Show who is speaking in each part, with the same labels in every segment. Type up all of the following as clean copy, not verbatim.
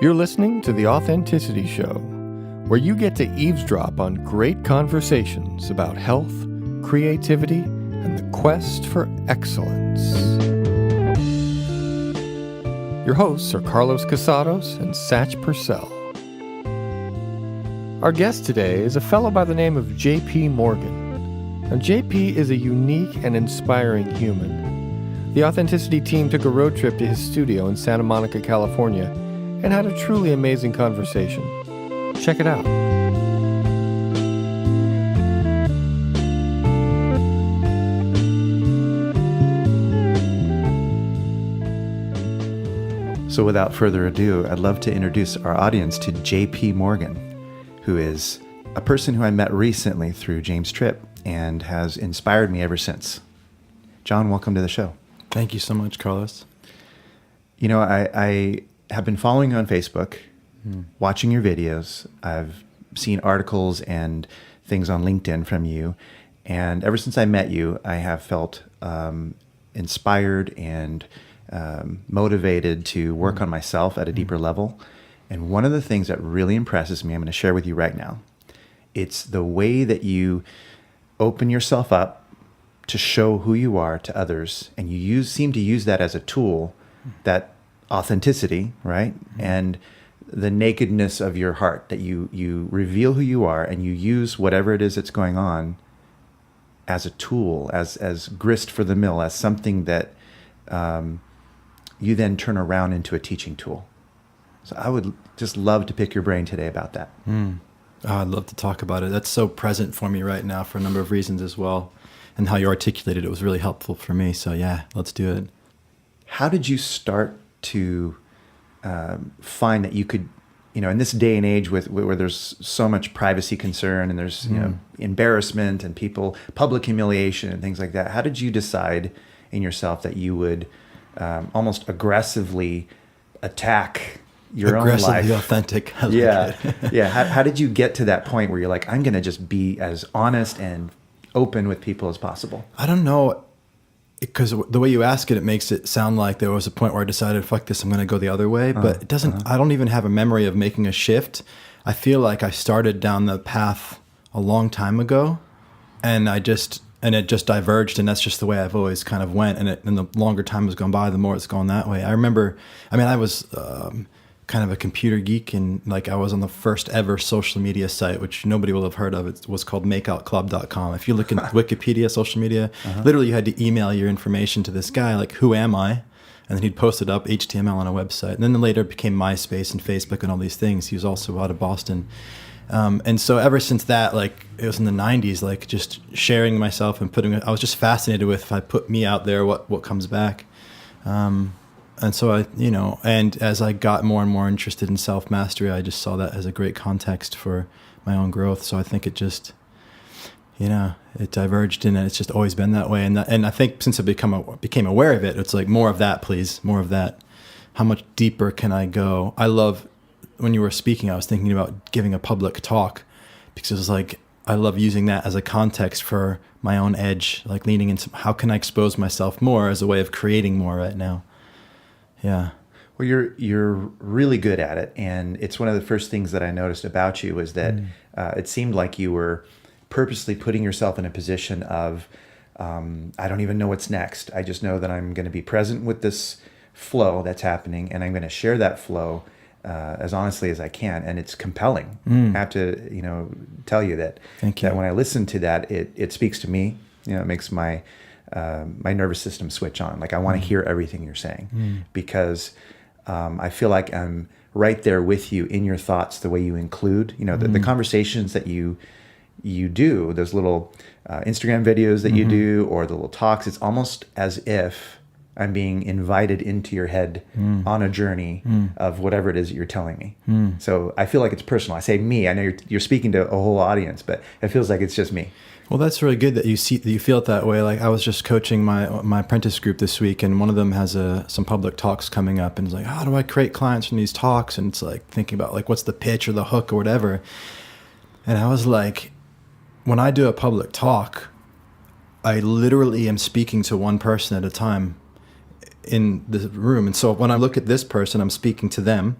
Speaker 1: You're listening to The Authenticity Show, where you get to eavesdrop on great conversations about health, creativity, and the quest for excellence. Your hosts are Carlos Casados and Satch Purcell. Our guest today is a fellow by the name of J.P. Morgan. Now, J.P. is a unique and inspiring human. The Authenticity team took a road trip to his studio in Santa Monica, California, and had a truly amazing conversation. Check it out.
Speaker 2: So without further ado, I'd love to introduce our audience to J.P. Morgan, who is a person who I met recently through James' trip and has inspired me ever since. John, welcome to the show.
Speaker 3: Thank you so much, Carlos.
Speaker 2: You know, I have been following you on Facebook, watching your videos. I've seen articles and things on LinkedIn from you. And ever since I met you, I have felt inspired and motivated to work on myself at a deeper level. And one of the things that really impresses me, I'm going to share with you right now. It's the way that you open yourself up to show who you are to others. And you seem to use that as a tool, that authenticity, right? And the nakedness of your heart, that you reveal who you are and you use whatever it is that's going on as a tool, as grist for the mill, as something that you then turn around into a teaching tool. So I would just love to pick your brain today about that.
Speaker 3: Oh, I'd love to talk about it. That's so present for me right now for a number of reasons as well. And how you articulated it was really helpful for me. So yeah, let's do it.
Speaker 2: How did you start to find that you could, you know, in this day and age where there's so much privacy concern and there's, you know, embarrassment and public humiliation and things like that. How did you decide in yourself that you would almost aggressively attack your own life?
Speaker 3: Aggressively authentic.
Speaker 2: Yeah. Yeah. How did you get to that point where you're like, I'm going to just be as honest and open with people as possible?
Speaker 3: I don't know. Because the way you ask it, it makes it sound like there was a point where I decided, fuck this, I'm going to go the other way. But it doesn't, I don't even have a memory of making a shift. I feel like I started down the path a long time ago and it just diverged. And that's just the way I've always kind of went. And the longer time has gone by, the more it's gone that way. I remember, I was kind of a computer geek and like I was on the first ever social media site, which nobody will have heard of. It was called makeoutclub.com. If you look in Wikipedia, social media, literally you had to email your information to this guy, like, who am I? And then he'd post it up, HTML on a website. And then later it became MySpace and Facebook and all these things. He was also out of Boston. And so ever since that, like it was in the 90s, like just sharing myself and I was just fascinated with, if I put me out there, what comes back. And so and as I got more and more interested in self-mastery, I just saw that as a great context for my own growth. So I think it just, it diverged and it's just always been that way. And I think since I became aware of it, it's like, more of that, please, more of that. How much deeper can I go? I love, when you were speaking, I was thinking about giving a public talk because it was like, I love using that as a context for my own edge, like leaning into how can I expose myself more as a way of creating more right now. Yeah.
Speaker 2: Well, you're really good at it, and it's one of the first things that I noticed about you was that it seemed like you were purposely putting yourself in a position of, I don't even know what's next. I just know that I'm going to be present with this flow that's happening, and I'm going to share that flow as honestly as I can, and it's compelling. I have to, tell you that.
Speaker 3: Thank you.
Speaker 2: That when I listen to that, it speaks to me. It makes my nervous system switch on. Like I want to hear everything you're saying because I feel like I'm right there with you in your thoughts, the way you include, the conversations that you do, those little Instagram videos that you do, or the little talks. It's almost as if I'm being invited into your head on a journey of whatever it is that you're telling me. So I feel like it's personal. I say me. I know you're speaking to a whole audience, but it feels like it's just me.
Speaker 3: Well, that's really good that you feel it that way. Like I was just coaching my apprentice group this week, and one of them has some public talks coming up, and it's like, how do I create clients from these talks? And it's like thinking about like what's the pitch or the hook or whatever. And I was like, when I do a public talk, I literally am speaking to one person at a time in the room. And so when I look at this person, I'm speaking to them.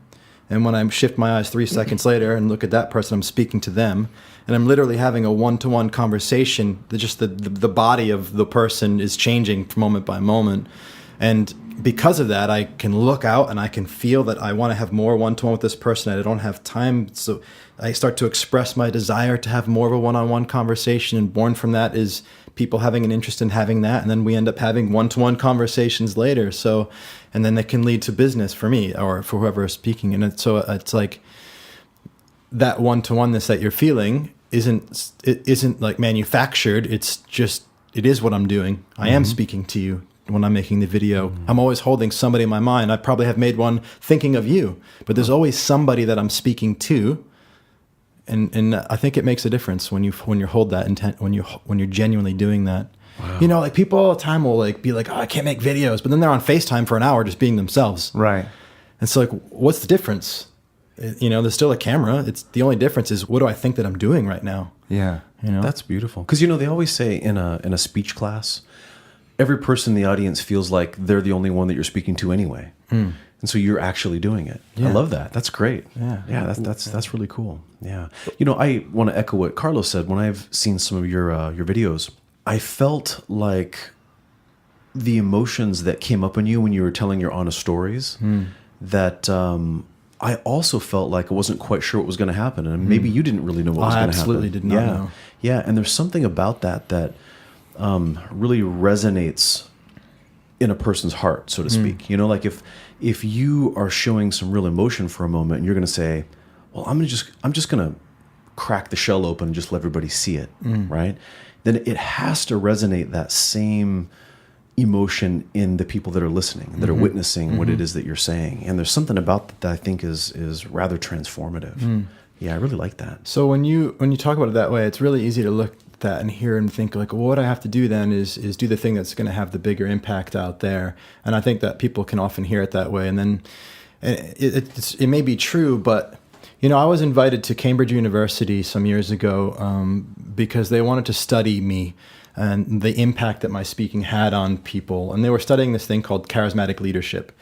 Speaker 3: And when I shift my eyes 3 seconds later and look at that person, I'm speaking to them. And I'm literally having a one-to-one conversation. Just the body of the person is changing moment by moment. And because of that, I can look out and I can feel that I want to have more one-to-one with this person. I don't have time. So I start to express my desire to have more of a one-on-one conversation. And born from that is people having an interest in having that. And then we end up having one-to-one conversations later. So, and then that can lead to business for me or for whoever is speaking. And so it's like that one-to-oneness that you're feeling isn't like manufactured. It's just, it is what I'm doing. I am speaking to you when I'm making the video. I'm always holding somebody in my mind. I probably have made one thinking of you, but there's always somebody that I'm speaking to. And I think it makes a difference when you hold that intent, when you're genuinely doing that. Wow. You know, like people all the time will like be like, oh, I can't make videos, but then they're on FaceTime for an hour just being themselves.
Speaker 2: Right.
Speaker 3: And so like, what's the difference? You know, there's still a camera. It's the only difference is what do I think that I'm doing right now?
Speaker 2: Yeah.
Speaker 3: You know,
Speaker 4: that's beautiful. Because, you know, they always say in a speech class, every person in the audience feels like they're the only one that you're speaking to anyway. And so you're actually doing it. Yeah. I love that. That's great. Yeah. That's really cool. Yeah. You know, I want to echo what Carlos said. When I've seen some of your videos, I felt like the emotions that came up in you when you were telling your honest stories, that I also felt like I wasn't quite sure what was going to happen. And maybe you didn't really know what was going to happen. I
Speaker 3: absolutely did not know.
Speaker 4: Yeah. And there's something about that really resonates in a person's heart, so to speak. You know, like if you are showing some real emotion for a moment and you're going to say, well, I'm just going to crack the shell open and just let everybody see it, right? Then it has to resonate that same emotion in the people that are listening, that are witnessing what it is that you're saying. And there's something about that I think is rather transformative. Yeah, I really like that.
Speaker 3: So when you talk about it that way, it's really easy to look at that and hear and think like, well, what I have to do then is do the thing that's going to have the bigger impact out there. And I think that people can often hear it that way. And then it may be true, but you know, I was invited to Cambridge University some years ago because they wanted to study me and the impact that my speaking had on people. And they were studying this thing called charismatic leadership.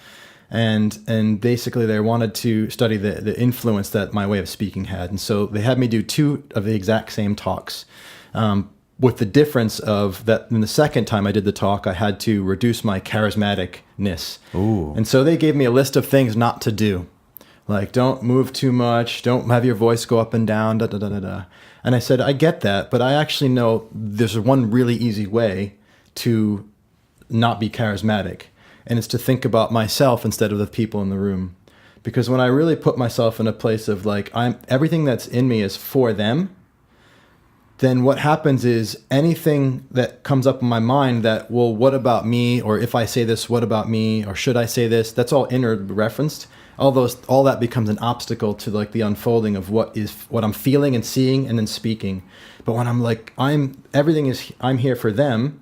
Speaker 3: And basically they wanted to study the influence that my way of speaking had. And so they had me do 2 of the exact same talks, with the difference of that in the second time I did the talk, I had to reduce my charismaticness. Ooh. And so they gave me a list of things not to do. Like, don't move too much, don't have your voice go up and down, da da da da da. And I said, I get that, but I actually know there's one really easy way to not be charismatic. And it's to think about myself instead of the people in the room. Because when I really put myself in a place of like, everything that's in me is for them, then what happens is anything that comes up in my mind that, well, what about me? Or if I say this, what about me? Or should I say this? That's all inner referenced. All that becomes an obstacle to like the unfolding of what I'm feeling and seeing and then speaking. But when I'm like, I'm here for them,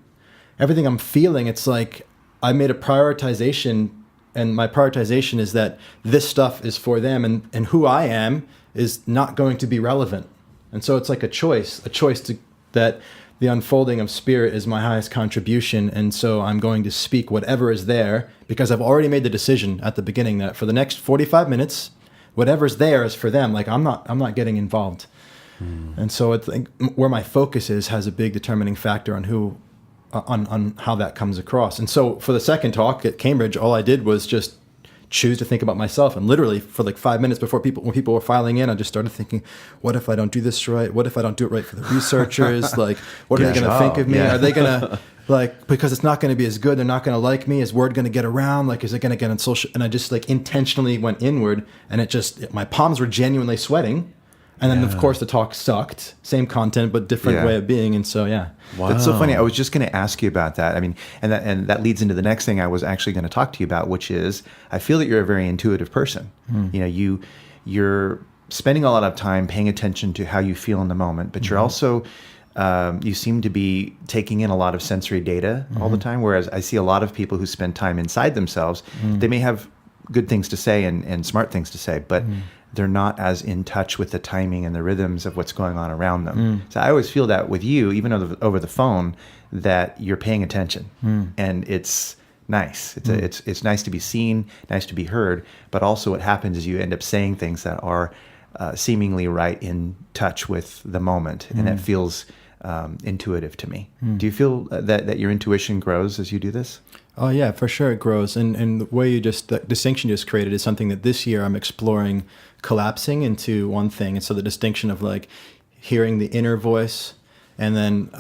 Speaker 3: everything I'm feeling, it's like I made a prioritization, and my prioritization is that this stuff is for them, and who I am is not going to be relevant. And so it's like a choice that the unfolding of spirit is my highest contribution. And so I'm going to speak whatever is there because I've already made the decision at the beginning that for the next 45 minutes, whatever's there is for them. Like I'm not getting involved. And so it's like where my focus has a big determining factor on how that comes across. And so for the second talk at Cambridge, all I did was just choose to think about myself. And literally for like 5 minutes when people were filing in, I just started thinking, what if I don't do this right? What if I don't do it right for the researchers? Like, what are they going to think of me? Yeah. Are they going to like, because it's not going to be as good. They're not going to like me. Is word going to get around? Like, is it going to get on social? And I just like intentionally went inward, and my palms were genuinely sweating. And then, of course, the talk sucked. Same content, but different way of being. And so, yeah.
Speaker 2: Wow. That's so funny. I was just going to ask you about that. I mean, and that leads into the next thing I was actually going to talk to you about, which is I feel that you're a very intuitive person. You know, you're spending a lot of time paying attention to how you feel in the moment, but you're also you seem to be taking in a lot of sensory data all the time, whereas I see a lot of people who spend time inside themselves. They may have good things to say and smart things to say, but they're not as in touch with the timing and the rhythms of what's going on around them. So I always feel that with you, even over the phone, that you're paying attention. And it's nice. It's nice to be seen, nice to be heard, but also what happens is you end up saying things that are seemingly right in touch with the moment, and it feels intuitive to me. Do you feel that your intuition grows as you do this?
Speaker 3: Oh yeah, for sure it grows. And the way the distinction you just created is something that this year I'm exploring, collapsing into one thing. And so the distinction of like hearing the inner voice and then,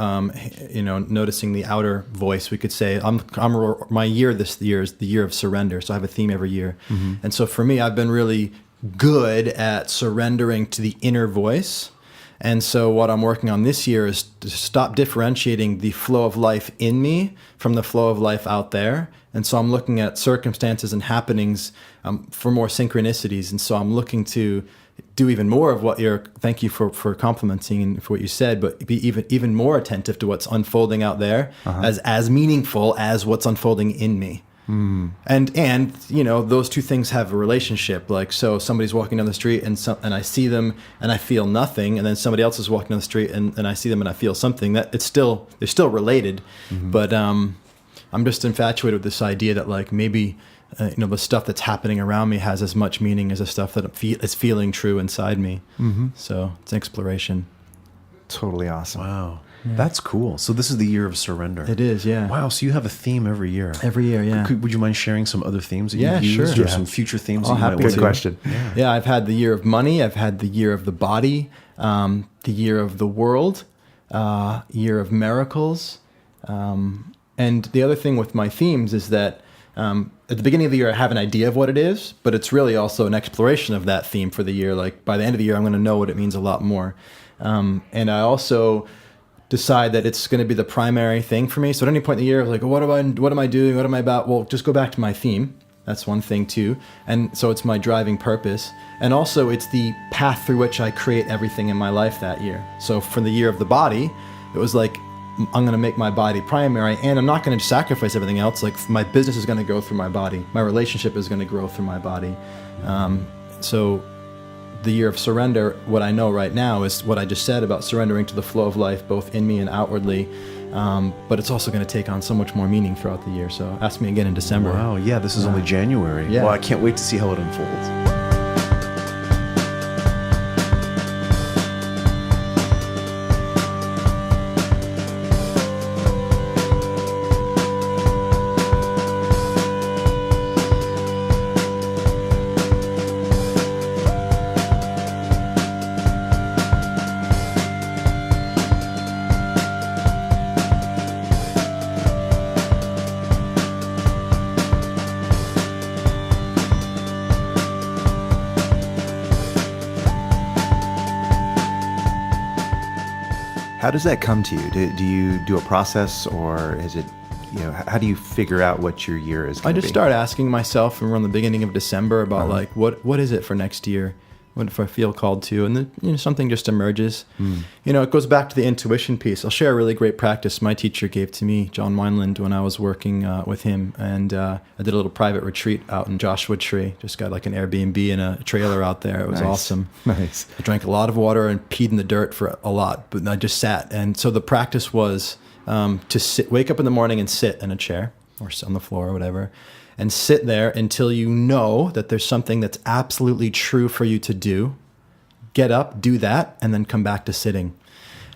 Speaker 3: noticing the outer voice, we could say my year this year is the year of surrender. So I have a theme every year. Mm-hmm. And so for me, I've been really good at surrendering to the inner voice. And so what I'm working on this year is to stop differentiating the flow of life in me from the flow of life out there. And so I'm looking at circumstances and happenings for more synchronicities. And so I'm looking to do even more of what thank you for complimenting and for what you said, but be even more attentive to what's unfolding out there as meaningful as what's unfolding in me. Mm. And those two things have a relationship. Like, so somebody's walking down the street and I see them and I feel nothing, and then somebody else is walking down the street and I see them and I feel something. That they're still related. Mm-hmm. But I'm just infatuated with this idea that like maybe the stuff that's happening around me has as much meaning as the stuff that is feeling true inside me. Mm-hmm. So it's an exploration.
Speaker 2: Totally awesome.
Speaker 4: Wow. Yeah. That's cool. So this is the year of surrender.
Speaker 3: It is, yeah.
Speaker 4: Wow. So you have a theme every year.
Speaker 3: Every year, yeah.
Speaker 4: Would you mind sharing some other themes that you've used,
Speaker 3: sure.
Speaker 4: or some future themes?
Speaker 2: Good question.
Speaker 3: Yeah, I've had the year of money. I've had the year of the body, the year of the world, year of miracles. And the other thing with my themes is that at the beginning of the year, I have an idea of what it is, but it's really also an exploration of that theme for the year. Like by the end of the year, I'm going to know what it means a lot more. And I also decide that it's going to be the primary thing for me. So at any point in the year, I was like, what am I doing? What am I about? Well, just go back to my theme. That's one thing too. And so it's my driving purpose. And also it's the path through which I create everything in my life that year. So for the year of the body, it was like, I'm going to make my body primary, and I'm not going to sacrifice everything else. Like my business is going to go through my body. My relationship is going to grow through my body. So the year of surrender, what I know right now is what I just said about surrendering to the flow of life, both in me and outwardly. But it's also going to take on so much more meaning throughout the year. So ask me again in December.
Speaker 4: Wow. Yeah. This is only January.
Speaker 3: Yeah.
Speaker 4: Well, I can't wait to see how it unfolds.
Speaker 2: How does that come to you? Do you do a process, or is it, how do you figure out what your year is going to be?
Speaker 3: I just start asking myself around the beginning of December about like, what is it for next year? What if I feel called to? And then, something just emerges. It goes back to the intuition piece. I'll share a really great practice my teacher gave to me, John Wineland, when I was working with him. And I did a little private retreat out in Joshua Tree. Just got like an Airbnb and a trailer out there. It was awesome.
Speaker 2: Nice.
Speaker 3: I drank a lot of water and peed in the dirt for a lot, but I just sat. And so the practice was to wake up in the morning and sit in a chair or on the floor or whatever, and sit there until you know that there's something that's absolutely true for you to do. Get up, do that, and then come back to sitting.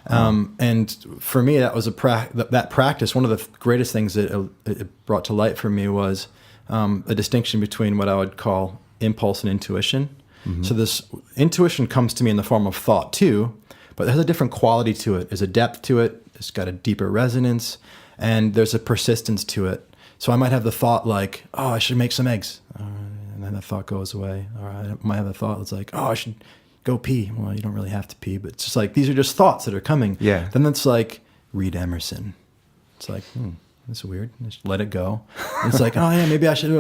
Speaker 3: And for me, that was that practice. One of the greatest things that it brought to light for me was a distinction between what I would call impulse and intuition. Mm-hmm. So this intuition comes to me in the form of thought too, but there's a different quality to it. There's a depth to it. It's got a deeper resonance, and there's a persistence to it. So I might have the thought like, oh, I should make some eggs. And then the thought goes away. Or I might have the thought that's like, oh, I should go pee. Well, you don't really have to pee, but it's just like, these are just thoughts that are coming.
Speaker 2: Yeah.
Speaker 3: Then it's like, read Emerson. It's like, that's weird. Just let it go. And it's like, oh yeah, maybe I should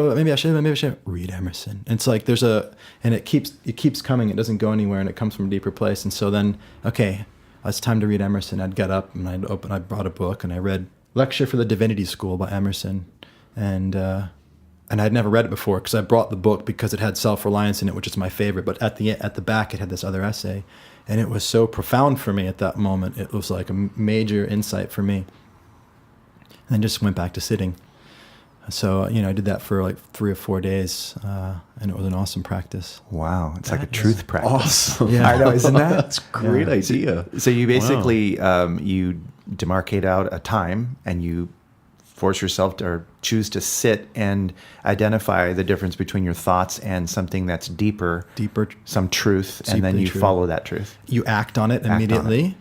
Speaker 3: read Emerson. And it's like, and it keeps coming. It doesn't go anywhere, and it comes from a deeper place. And so then, okay, it's time to read Emerson. I'd get up and I brought a book and I read Lecture for the Divinity School by Emerson. And I'd never read it before because I brought the book because it had self-reliance in it, which is my favorite. But at the back, it had this other essay. And it was so profound for me at that moment. It was like a major insight for me. And then just went back to sitting. So, I did that for like 3 or 4 days, and it was an awesome practice.
Speaker 2: Wow. It's like a truth practice.
Speaker 4: Awesome.
Speaker 3: Yeah.
Speaker 2: I know, isn't that?
Speaker 4: That's a great idea.
Speaker 2: So you basically, you demarcate out a time and you force yourself to, or choose to sit and identify the difference between your thoughts and something that's deeper, some truth, and then you follow that truth.
Speaker 3: You act on it immediately,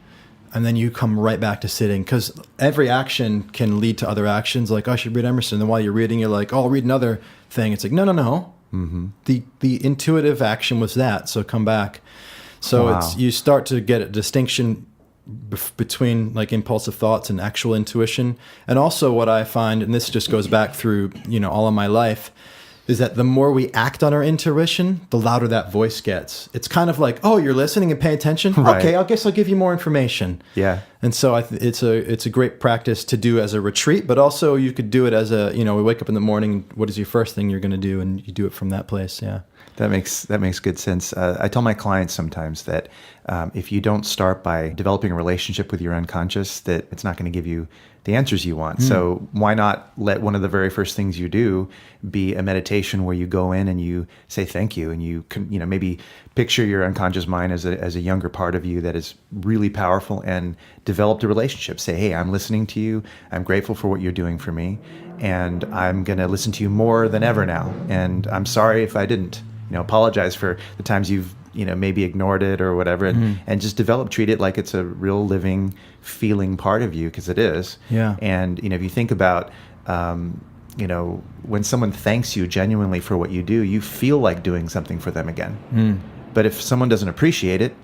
Speaker 3: and then you come right back to sitting, because every action can lead to other actions. Like, I should read Emerson. And while you're reading, you're like, oh, I'll read another thing. It's like, no. Mm-hmm. The intuitive action was that. So come back. So you start to get a distinction between like impulsive thoughts and actual intuition. And also what I find, and this just goes back through, all of my life, is that the more we act on our intuition, the louder that voice gets. It's kind of like, oh, you're listening and paying attention?
Speaker 2: Right.
Speaker 3: Okay, I guess I'll give you more information.
Speaker 2: Yeah.
Speaker 3: And so it's a great practice to do as a retreat, but also you could do it as we wake up in the morning, what is your first thing you're going to do? And you do it from that place, yeah.
Speaker 2: That makes good sense. I tell my clients sometimes that if you don't start by developing a relationship with your unconscious, that it's not going to give you the answers you want. So why not let one of the very first things you do be a meditation where you go in and you say thank you, and you can, maybe picture your unconscious mind as a younger part of you that is really powerful, and develop a relationship. Say, hey, I'm listening to you. I'm grateful for what you're doing for me, and I'm going to listen to you more than ever now. And I'm sorry if I didn't. Apologize for the times you've, maybe ignored it or whatever, and just treat it like it's a real living, feeling part of you, because it is.
Speaker 3: Yeah.
Speaker 2: And, if you think about, when someone thanks you genuinely for what you do, you feel like doing something for them again. But if someone doesn't appreciate it,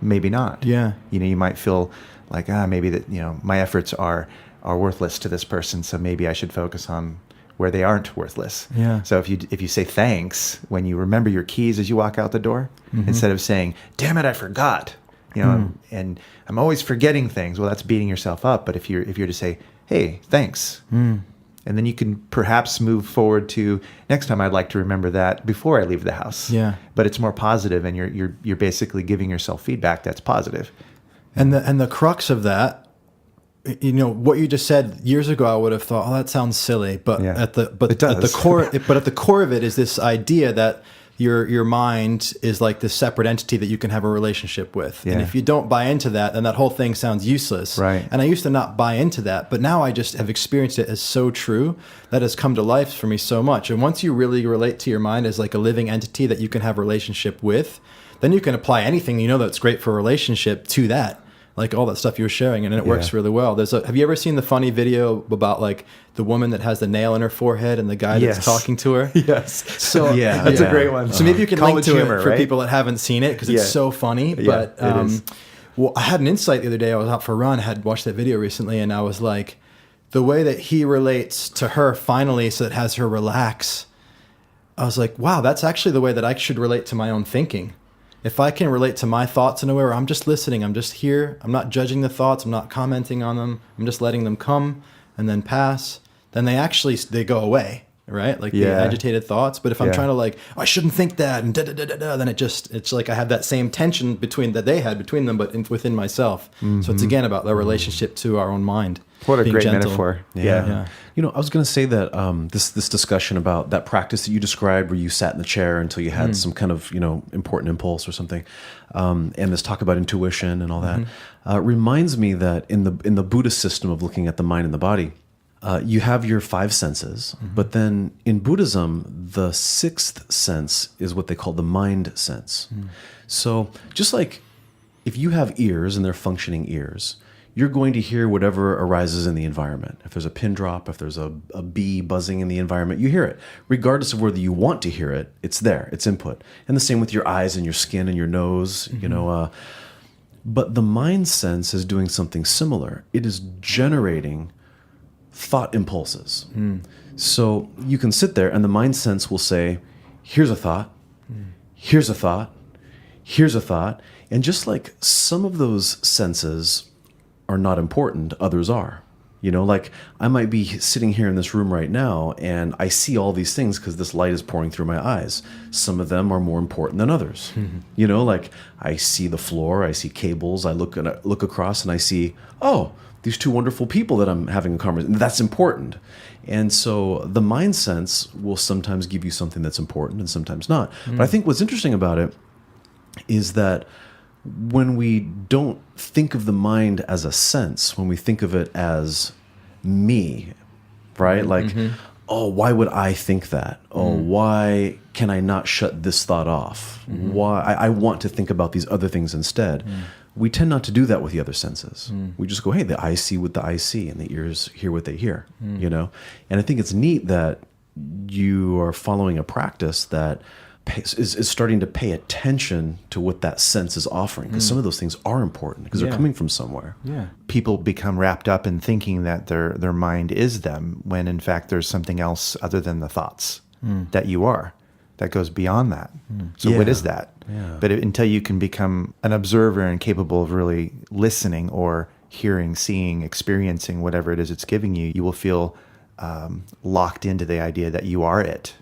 Speaker 2: maybe not.
Speaker 3: Yeah.
Speaker 2: You might feel like, maybe that, my efforts are worthless to this person, so maybe I should focus on where they aren't worthless.
Speaker 3: Yeah.
Speaker 2: So if you say thanks when you remember your keys as you walk out the door, instead of saying, damn it, I forgot, and I'm always forgetting things. Well, that's beating yourself up. But if you're to say, hey, thanks, and then you can perhaps move forward to next time I'd like to remember that before I leave the house.
Speaker 3: Yeah.
Speaker 2: But it's more positive, and you're basically giving yourself feedback that's positive.
Speaker 3: And the crux of that, what you just said years ago, I would have thought, oh, that sounds silly. But at the core of it is this idea that your mind is like this separate entity that you can have a relationship with. Yeah. And if you don't buy into that, then that whole thing sounds useless.
Speaker 2: Right.
Speaker 3: And I used to not buy into that, but now I just have experienced it as so true that has come to life for me so much. And once you really relate to your mind as like a living entity that you can have a relationship with, then you can apply anything that's great for a relationship to that. Like all that stuff you were sharing, and it works really well. Have you ever seen the funny video about like the woman that has the nail in her forehead and the guy that's talking to her?
Speaker 2: Yes.
Speaker 3: So
Speaker 2: that's a great one.
Speaker 3: So maybe you can link to
Speaker 2: humor,
Speaker 3: it for
Speaker 2: right?
Speaker 3: people that haven't seen it, because it's so funny. But
Speaker 2: it is.
Speaker 3: Well, I had an insight the other day. I was out for a run, had watched that video recently, and I was like, the way that he relates to her finally, so it has her relax. I was like, wow, that's actually the way that I should relate to my own thinking. If I can relate to my thoughts in a way where I'm just listening, I'm just here, I'm not judging the thoughts, I'm not commenting on them, I'm just letting them come and then pass, then they go away, right? Like the agitated thoughts. But if I'm trying to like, I shouldn't think that, and then it's like I have that same tension between them, but within myself. Mm-hmm. So it's again about the relationship to our own mind.
Speaker 2: What a great metaphor.
Speaker 3: Yeah.
Speaker 4: I was going to say that this discussion about that practice that you described, where you sat in the chair until you had some kind of important impulse or something, and this talk about intuition and all that, reminds me that in the Buddhist system of looking at the mind and the body, you have your 5 senses, but then in Buddhism, the 6th sense is what they call the mind sense. So just like if you have ears and they're functioning ears, you're going to hear whatever arises in the environment. If there's a pin drop, if there's a bee buzzing in the environment, you hear it. Regardless of whether you want to hear it, it's there, it's input. And the same with your eyes and your skin and your nose, But the mind sense is doing something similar. It is generating thought impulses. So you can sit there and the mind sense will say, here's a thought, here's a thought, here's a thought. And just like some of those senses are not important, others are. Like I might be sitting here in this room right now and I see all these things because this light is pouring through my eyes. Some of them are more important than others. Like I see the floor, I see cables, I look across and I see, these two wonderful people that I'm having a conversation. That's important. And so the mind sense will sometimes give you something that's important and sometimes not. But I think what's interesting about it is that when we don't think of the mind as a sense, when we think of it as me, right? Like, oh, why would I think that? Oh, why can I not shut this thought off? Why I want to think about these other things instead. We tend not to do that with the other senses. We just go, hey, the eyes see what the eyes see and the ears hear what they hear, you know? And I think it's neat that you are following a practice that is starting to pay attention to what that sense is offering, because some of those things are important because they're coming from somewhere.
Speaker 3: Yeah.
Speaker 2: People become wrapped up in thinking that their mind is them, when in fact there's something else other than the thoughts that you are, that goes beyond that. So what is that? But until you can become an observer and capable of really listening or hearing, seeing, experiencing whatever it is it's giving you, you will feel locked into the idea that you are it.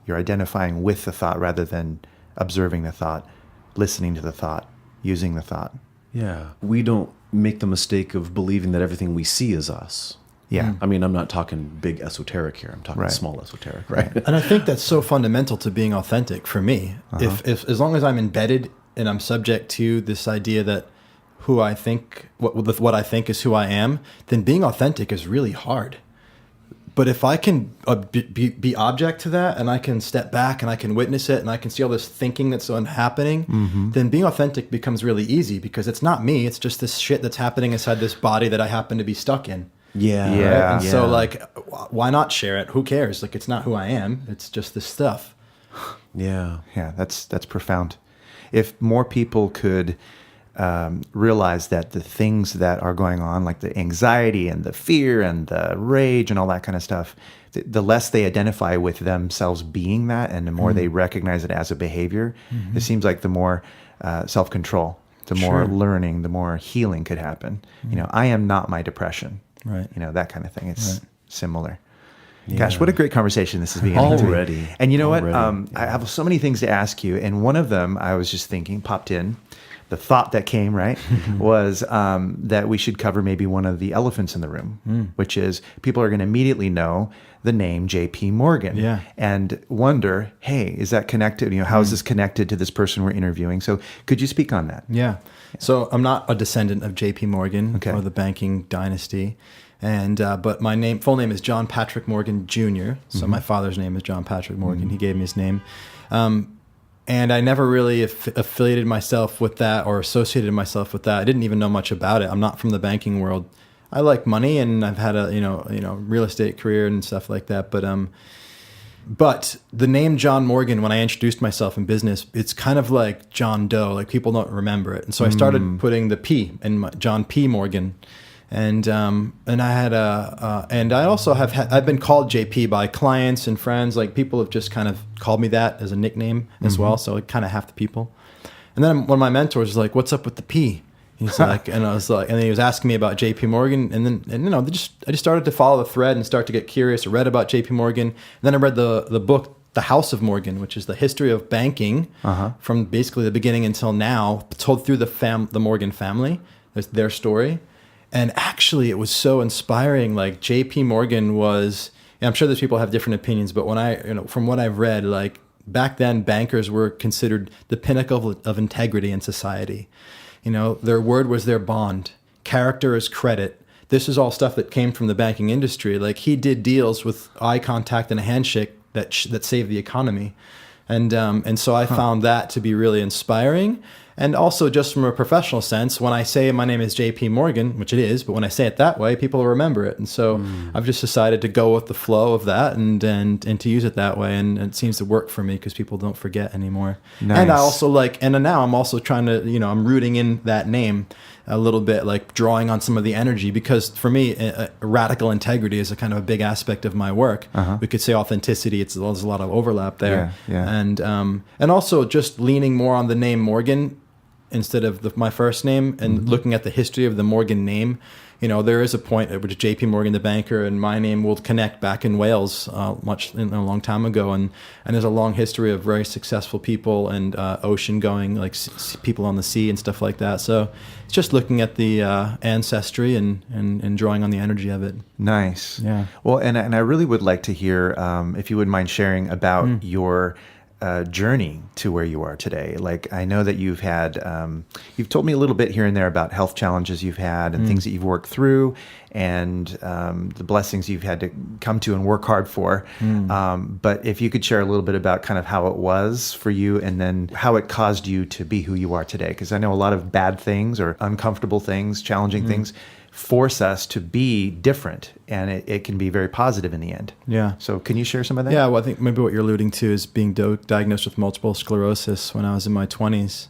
Speaker 2: You're identifying with the thought rather than observing the thought, listening to the thought, using the thought.
Speaker 4: Yeah. We don't make the mistake of believing that everything we see is us.
Speaker 2: Yeah.
Speaker 4: I mean, I'm not talking big esoteric here. I'm talking small esoteric, right?
Speaker 3: And I think that's so fundamental to being authentic for me. If as long as I'm embedded and I'm subject to this idea that who I think, what I think is who I am, then being authentic is really hard. But if I can be object to that, and I can step back and I can witness it and I can see all this thinking that's happening, then being authentic becomes really easy, because it's not me. It's just this shit that's happening inside this body that I happen to be stuck in.
Speaker 4: Yeah.
Speaker 2: Yeah.
Speaker 3: And so, like, why not share it? Who cares? Like, it's not who I am. It's just this stuff.
Speaker 4: Yeah.
Speaker 2: Yeah, that's profound. If more people could realize that the things that are going on, like the anxiety and the fear and the rage and all that kind of stuff, the less they identify with themselves being that, and the more they recognize it as a behavior, it seems like the more self-control, the more learning, the more healing could happen. You know, I am not my depression.
Speaker 3: Right.
Speaker 2: You know, that kind of thing. It's similar. Gosh, what a great conversation this is beginning
Speaker 4: Already.
Speaker 2: to be. And you know what? I have so many things to ask you. And one of them, I was just thinking, popped in, the thought that came, right, was that we should cover maybe one of the elephants in the room, which is people are going to immediately know the name J.P. Morgan and wonder, hey, is that connected? You know, how is this connected to this person we're interviewing? So could you speak on that?
Speaker 3: Yeah. So I'm not a descendant of J.P. Morgan or the banking dynasty. And but my full name is John Patrick Morgan Jr. So my father's name is John Patrick Morgan. He gave me his name. And I never really affiliated myself with that or associated myself with that. I didn't even know much about it. I'm not from the banking world. I like money, and I've had a real estate career and stuff like that. But the name John Morgan, when I introduced myself in business, it's kind of like John Doe. Like, people don't remember it, and so I started putting the P in John P. Morgan. And I had and I also I've been called JP by clients and friends. Like, people have just kind of called me that as a nickname as well. So like kind of half the people. And then one of my mentors was like, "What's up with the P?" He's like, and I was like, and then he was asking me about JP Morgan. And then I just started to follow the thread and start to get curious. I read about JP Morgan. And then I read the book, The House of Morgan, which is the history of banking from basically the beginning until now, told through the Morgan family. There's their story. And actually, it was so inspiring. Like, J.P. Morgan was, and I'm sure those people have different opinions, but from what I've read, like, back then, bankers were considered the pinnacle of integrity in society. You know, their word was their bond. Character is credit. This is all stuff that came from the banking industry. Like, he did deals with eye contact and a handshake that saved the economy. And so I found that to be really inspiring. And also, just from a professional sense, when I say my name is J.P. Morgan, which it is, but when I say it that way, people will remember it. And so I've just decided to go with the flow of that and to use it that way. And it seems to work for me because people don't forget anymore. Nice. And I also and now I'm also trying to, I'm rooting in that name a little bit, like drawing on some of the energy, because for me, radical integrity is a kind of a big aspect of my work. We could say authenticity. There's a lot of overlap there. Yeah. And also just leaning more on the name Morgan instead of my first name, and looking at the history of the Morgan name. there is a point at which JP Morgan, the banker, and my name will connect back in Wales a long time ago. And there's a long history of very successful people and ocean going, like people on the sea and stuff like that. So it's just looking at the ancestry and drawing on the energy of it.
Speaker 2: Nice.
Speaker 3: Yeah.
Speaker 2: Well, and I really would like to hear, if you wouldn't mind sharing about your journey to where you are today. Like, I know that you've told me a little bit here and there about health challenges you've had and things that you've worked through, and the blessings you've had to come to and work hard for. But if you could share a little bit about kind of how it was for you, and then how it caused you to be who you are today. Because I know a lot of bad things or uncomfortable things, challenging things, force us to be different, and it can be very positive in the end.
Speaker 3: Yeah.
Speaker 2: So can you share some of that?
Speaker 3: Yeah, well, I think maybe what you're alluding to is being diagnosed with multiple sclerosis when I was in my 20s.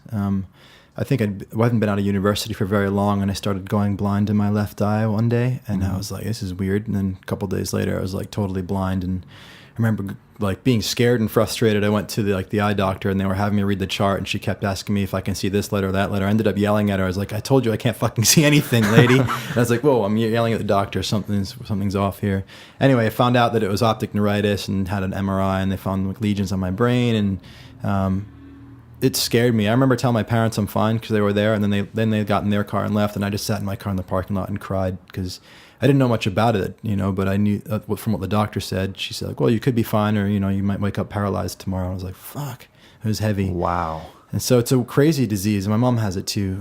Speaker 3: I think I hadn't been out of university for very long, and I started going blind in my left eye one day, and I was like, this is weird. And then a couple of days later, I was like totally blind, and I remember like being scared and frustrated. I went to the eye doctor, and they were having me read the chart, and she kept asking me if I can see this letter or that letter. I ended up yelling at her. I was like, I told you I can't fucking see anything, lady. And I was like, whoa, I'm yelling at the doctor. Something's off here. Anyway, I found out that it was optic neuritis, and had an MRI, and they found like lesions on my brain, and it scared me. I remember telling my parents I'm fine because they were there, and then they got in their car and left, and I just sat in my car in the parking lot and cried because I didn't know much about it, but I knew from what the doctor said. She said, like, well, you could be fine, or, you might wake up paralyzed tomorrow. I was like, fuck, it was heavy.
Speaker 2: Wow. And
Speaker 3: so it's a crazy disease. My mom has it too,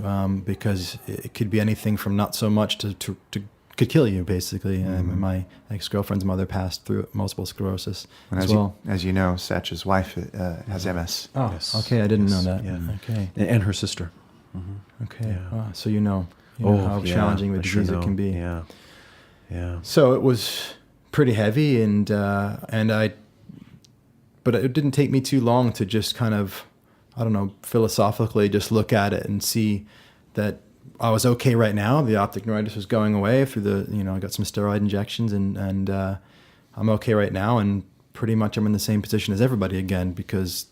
Speaker 3: because it could be anything from not so much to could kill you, basically. My ex-girlfriend's mother passed through multiple sclerosis as well.
Speaker 2: As you know, Satch's wife has MS.
Speaker 3: Oh,
Speaker 4: Yes.
Speaker 3: Okay, I didn't know that.
Speaker 4: Yeah.
Speaker 3: Okay.
Speaker 4: And her sister.
Speaker 3: Okay.
Speaker 4: Yeah.
Speaker 3: So you know how challenging the disease it can be.
Speaker 4: Yeah. Yeah.
Speaker 3: So it was pretty heavy, but it didn't take me too long to just kind of, I don't know, philosophically just look at it and see that I was okay right now. The optic neuritis was going away through I got some steroid injections, and I'm okay right now, and pretty much I'm in the same position as everybody again, because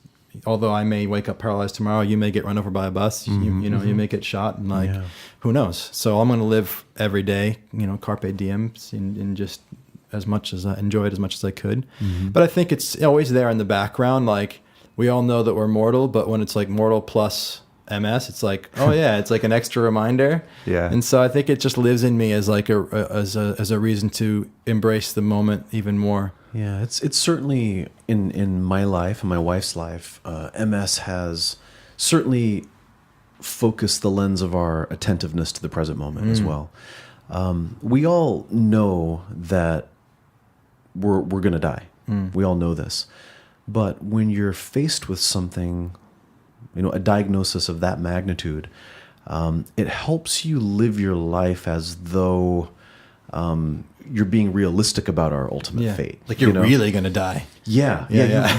Speaker 3: although I may wake up paralyzed tomorrow, you may get run over by a bus, you may get shot, and who knows? So I'm going to live every day, carpe diem, and just as much as I enjoy it as much as I could. But I think it's always there in the background. Like, we all know that we're mortal, but when it's like mortal plus MS, it's like, oh yeah, it's like an extra reminder.
Speaker 2: Yeah.
Speaker 3: And so I think it just lives in me as like as a reason to embrace the moment even more.
Speaker 4: Yeah, it's certainly in my life and my wife's life, MS has certainly focused the lens of our attentiveness to the present moment as well. We all know that we're going to die. We all know this. But when you're faced with something, a diagnosis of that magnitude, it helps you live your life as though you're being realistic about our ultimate fate.
Speaker 3: Like you're really going to die.
Speaker 4: Yeah.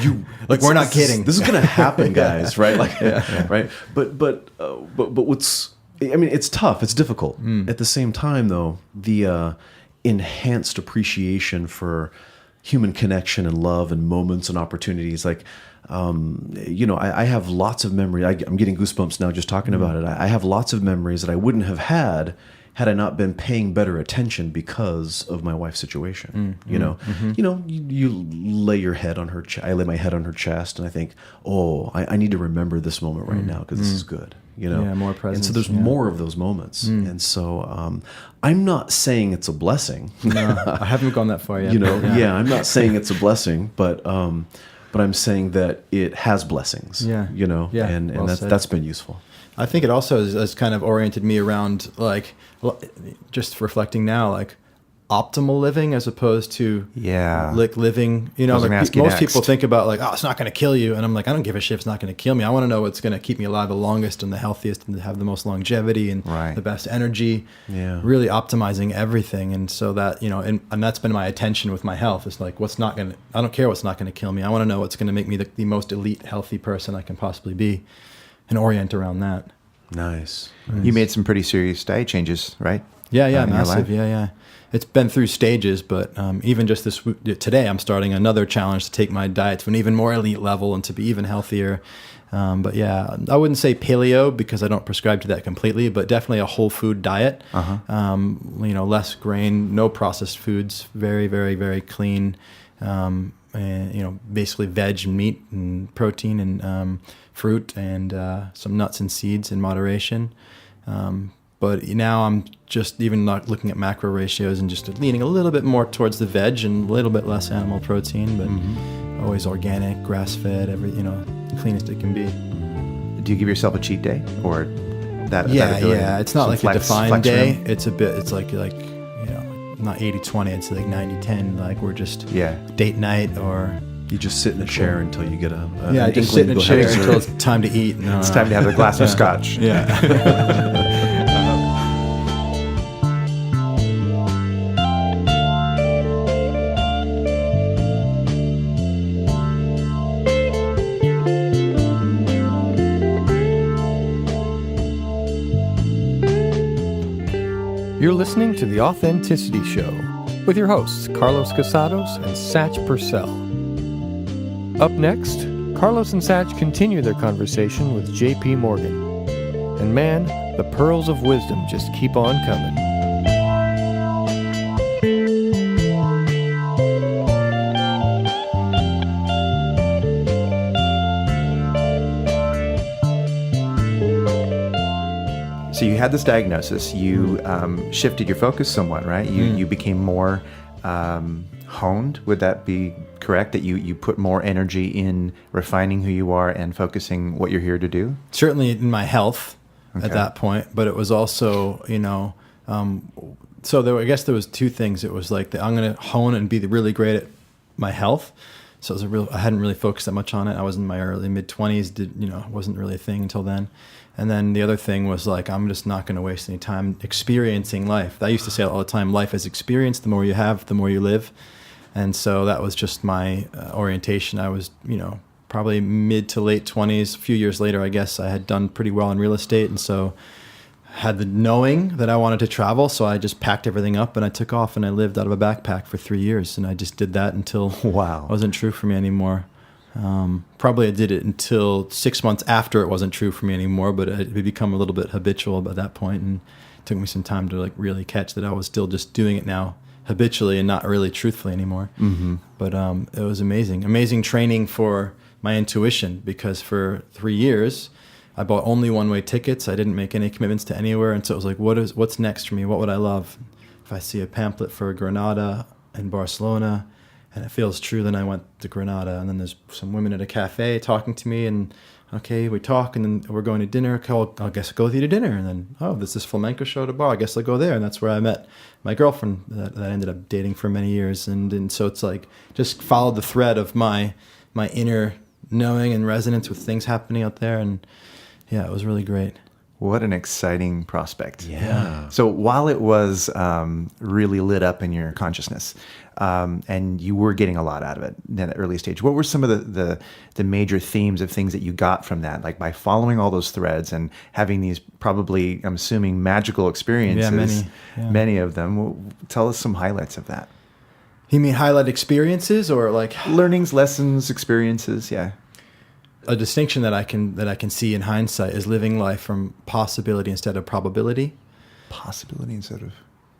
Speaker 4: You
Speaker 3: like, we're not kidding.
Speaker 4: This is going to happen, guys, right? Like, right. But what's, it's tough. It's difficult. At the same time, though, the enhanced appreciation for human connection and love and moments and opportunities, like, I have lots of memories. I'm getting goosebumps now just talking about it. I have lots of memories that I wouldn't have had I not been paying better attention because of my wife's situation. You lay your head on her I lay my head on her chest, and I think, I need to remember this moment right now because this is good.
Speaker 3: More presence.
Speaker 4: And so there's more of those moments. And so I'm not saying it's a blessing.
Speaker 3: No, I haven't gone that far yet.
Speaker 4: I'm not saying it's a blessing, but I'm saying that it has blessings. And
Speaker 3: well
Speaker 4: that's been useful.
Speaker 3: I think it also has kind of oriented me around, like, just reflecting now, like, optimal living as opposed to like living. Most people think about like, it's not going to kill you, and I'm like, I don't give a shit if it's not going to kill me. I want to know what's going to keep me alive the longest and the healthiest and have the most longevity and the best energy. Really optimizing everything, and so that and that's been my attention with my health. It's like, I don't care what's not going to kill me. I want to know what's going to make me the most elite, healthy person I can possibly be, and orient around that.
Speaker 4: Nice.
Speaker 2: You made some pretty serious diet changes, right?
Speaker 3: Yeah, massive. Yeah. It's been through stages, but even just today, I'm starting another challenge to take my diet to an even more elite level and to be even healthier. But yeah, I wouldn't say paleo because I don't prescribe to that completely, but definitely a whole food diet. Less grain, no processed foods, very, very, very clean. And basically veg and meat and protein and fruit and some nuts and seeds in moderation. But now I'm just even not looking at macro ratios and just leaning a little bit more towards the veg and a little bit less animal protein, but always organic, grass-fed, cleanest it can be.
Speaker 2: Do you give yourself a cheat day or that?
Speaker 3: Yeah. It's not like a defined day.
Speaker 2: Room?
Speaker 3: It's like not 80-20. It's like 90-10. Like we're just date night or.
Speaker 4: You just sit in a chair until you get a
Speaker 3: just sit in a chair until it's time to eat.
Speaker 2: It's time to have a glass of scotch.
Speaker 3: Yeah.
Speaker 1: You're listening to The Authenticity Show with your hosts, Carlos Casados and Satch Purcell. Up next, Carlos and Satch continue their conversation with J.P. Morgan. And man, the pearls of wisdom just keep on coming.
Speaker 2: So you had this diagnosis. You shifted your focus somewhat, right? You became more honed. Would that be correct? That you put more energy in refining who you are and focusing what you're here to do?
Speaker 3: Certainly in my health at that point, but it was also, so I guess there was two things. It was like I'm going to hone and be really great at my health. So it was I hadn't really focused that much on it. I was in my early mid-20s. It wasn't really a thing until then. And then the other thing was like, I'm just not going to waste any time experiencing life. I used to say all the time, life is experience. The more you have, the more you live. And so that was just my orientation. I was, probably mid to late 20s. A few years later, I guess I had done pretty well in real estate. And so had the knowing that I wanted to travel. So I just packed everything up and I took off and I lived out of a backpack for 3 years. And I just did that until it wasn't true for me anymore. Probably I did it until 6 months after it wasn't true for me anymore, but it had become a little bit habitual by that point, and it took me some time to really catch that I was still just doing it now habitually and not really truthfully anymore. But it was amazing training for my intuition, because for 3 years I bought only one-way tickets. I didn't make any commitments to anywhere, and so it was like, what's next for me? What would I love? If I see a pamphlet for Granada and Barcelona and it feels true, then I went to Granada, and then there's some women at a cafe talking to me, and okay, we talk, and then we're going to dinner. Okay, I guess I'll go with you to dinner, and then there's this flamenco show at a bar. I guess I'll go there, and that's where I met my girlfriend that I ended up dating for many years, and so it's like just followed the thread of my inner knowing and resonance with things happening out there, and yeah, it was really great.
Speaker 2: What an exciting prospect.
Speaker 4: Yeah.
Speaker 2: So while it was really lit up in your consciousness, and you were getting a lot out of it in that early stage, what were some of the major themes of things that you got from that? Like by following all those threads and having these probably, I'm assuming, magical experiences, many of them. Tell us some highlights of that.
Speaker 3: You mean highlight experiences or like
Speaker 2: learnings, lessons, experiences? Yeah.
Speaker 3: A distinction that I can see in hindsight is living life from possibility instead of probability.
Speaker 2: Possibility instead of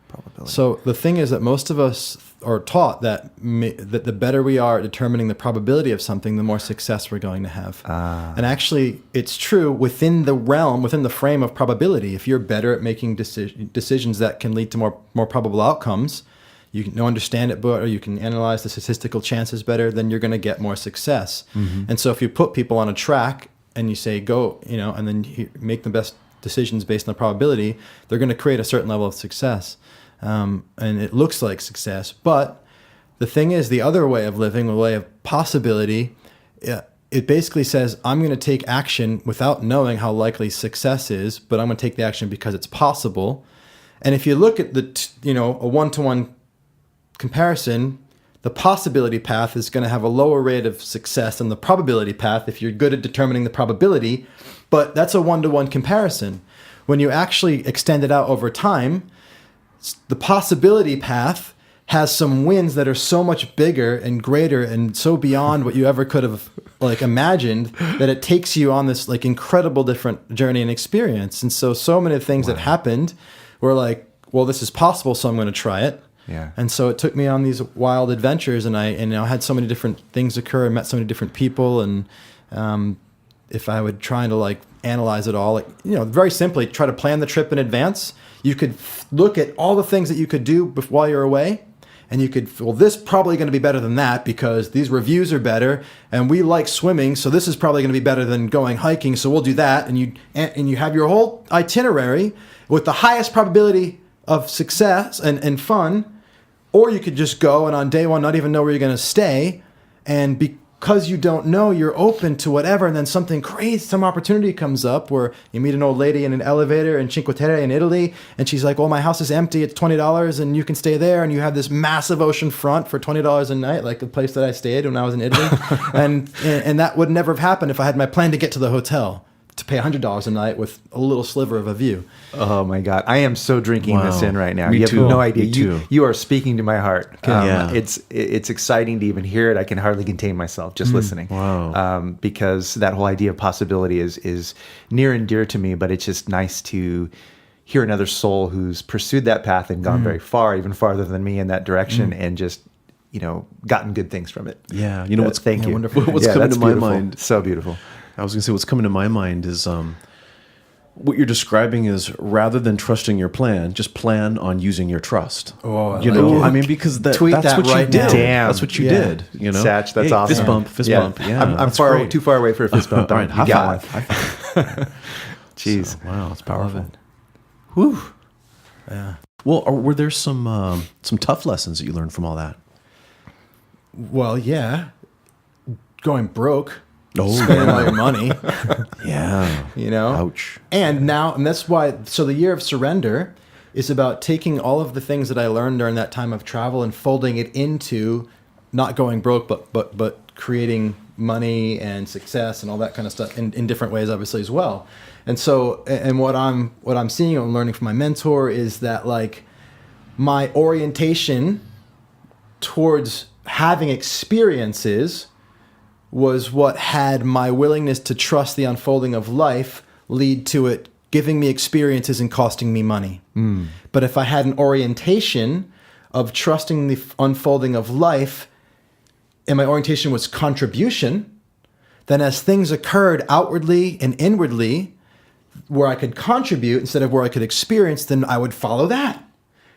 Speaker 2: probability.
Speaker 3: So the thing is that most of us are taught that the better we are at determining the probability of something, the more success we're going to have. And actually, it's true within the frame of probability. If you're better at making decisions that can lead to more probable outcomes, you can understand it better, you can analyze the statistical chances better, then you're going to get more success. And so if you put people on a track and you say, go, and then you make the best decisions based on the probability, they're going to create a certain level of success. And it looks like success. But the thing is, the other way of living, the way of possibility, it basically says, I'm going to take action without knowing how likely success is, but I'm going to take the action because it's possible. And if you look at a one-to-one comparison, the possibility path is going to have a lower rate of success than the probability path if you're good at determining the probability, but that's a one-to-one comparison. When you actually extend it out over time, the possibility path has some wins that are so much bigger and greater and so beyond what you ever could have like imagined, that it takes you on this like incredible different journey and experience. And so many things that happened were like, well, this is possible, so I'm going to try it.
Speaker 2: Yeah.
Speaker 3: And so it took me on these wild adventures, and I had so many different things occur. I met so many different people, and if I would try to like analyze it all, like, very simply try to plan the trip in advance, you could look at all the things that you could do while you're away. And you could, well, this probably going to be better than that because these reviews are better, and we like swimming, so this is probably going to be better than going hiking, so we'll do that. And you have your whole itinerary with the highest probability of success and fun, or you could just go and on day one not even know where you're going to stay, and because you don't know, you're open to whatever, and then something crazy, some opportunity comes up where you meet an old lady in an elevator in Cinque Terre in Italy, and she's like, well, my house is empty, it's $20, and you can stay there, and you have this massive ocean front for $20 a night, like the place that I stayed when I was in Italy. and that would never have happened if I had my plan to get to the hotel, to pay $100 a night with a little sliver of a view.
Speaker 2: Oh my God. I am so drinking this in right now.
Speaker 4: Me
Speaker 2: You
Speaker 4: too.
Speaker 2: have no idea.
Speaker 4: Me too.
Speaker 2: You are speaking to my heart.
Speaker 4: Yeah.
Speaker 2: It's exciting to even hear it. I can hardly contain myself just listening.
Speaker 4: Wow.
Speaker 2: Because that whole idea of possibility is near and dear to me, but it's just nice to hear another soul who's pursued that path and gone very far, even farther than me in that direction, and just, gotten good things from it.
Speaker 4: Yeah.
Speaker 2: Thank you.
Speaker 3: Wonderful.
Speaker 4: What's coming
Speaker 2: that's
Speaker 4: to my
Speaker 2: beautiful.
Speaker 4: mind?
Speaker 2: So beautiful.
Speaker 4: I was going to say, what's coming to my mind is what you're describing is, rather than trusting your plan, just plan on using your trust.
Speaker 3: Oh, I
Speaker 4: you
Speaker 3: like
Speaker 4: know,
Speaker 3: it.
Speaker 4: I mean, because that's
Speaker 3: Tweet that
Speaker 4: what you
Speaker 3: right
Speaker 4: did.
Speaker 3: now.
Speaker 2: Damn.
Speaker 4: That's what you
Speaker 3: Yeah.
Speaker 4: did.
Speaker 2: Satch, that's
Speaker 4: Hey,
Speaker 2: awesome.
Speaker 4: Fist bump, fist bump. Yeah,
Speaker 2: I'm
Speaker 4: that's
Speaker 2: far
Speaker 4: great.
Speaker 2: too far away for a fist bump.
Speaker 4: All right,
Speaker 2: You
Speaker 4: high
Speaker 2: got
Speaker 4: five.
Speaker 2: one.
Speaker 4: High five.
Speaker 2: Jeez.
Speaker 4: So, wow, it's powerful.
Speaker 3: it.
Speaker 4: Whew.
Speaker 3: Yeah.
Speaker 4: Well, were there some tough lessons that you learned from all that?
Speaker 3: Well, yeah. Going broke.
Speaker 4: Oh,
Speaker 3: Spending all your money.
Speaker 4: Yeah.
Speaker 3: Ouch. And that's why, so the year of surrender is about taking all of the things that I learned during that time of travel and folding it into not going broke, but creating money and success and all that kind of stuff in different ways, obviously, as well. And so, and what I'm seeing and learning from my mentor is that, like, my orientation towards having experiences was what had my willingness to trust the unfolding of life lead to it giving me experiences and costing me money. But if I had an orientation of trusting the unfolding of life, and my orientation was contribution, then as things occurred outwardly and inwardly, where I could contribute instead of where I could experience, then I would follow that.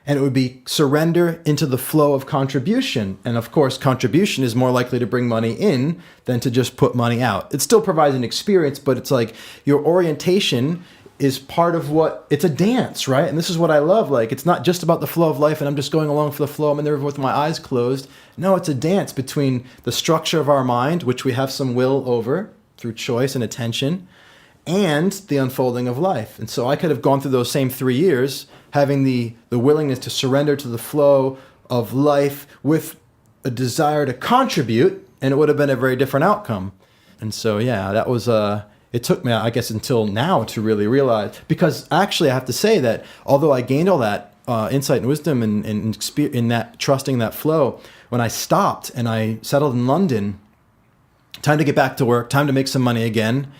Speaker 3: And it would be surrender into the flow of contribution. And of course, contribution is more likely to bring money in than to just put money out. It still provides an experience, but it's like your orientation is part of it's a dance, right? And this is what I love. Like, it's not just about the flow of life and I'm just going along for the flow. I'm in there with my eyes closed. No, it's a dance between the structure of our mind, which we have some will over through choice and attention, and the unfolding of life. And so I could have gone through those same 3 years having the willingness to surrender to the flow of life with a desire to contribute, and it would have been a very different outcome. And so, yeah, that was, it took me, I guess, until now to really realize, because actually I have to say that although I gained all that insight and wisdom and in that trusting that flow, when I stopped and I settled in London, time to get back to work, time to make some money again,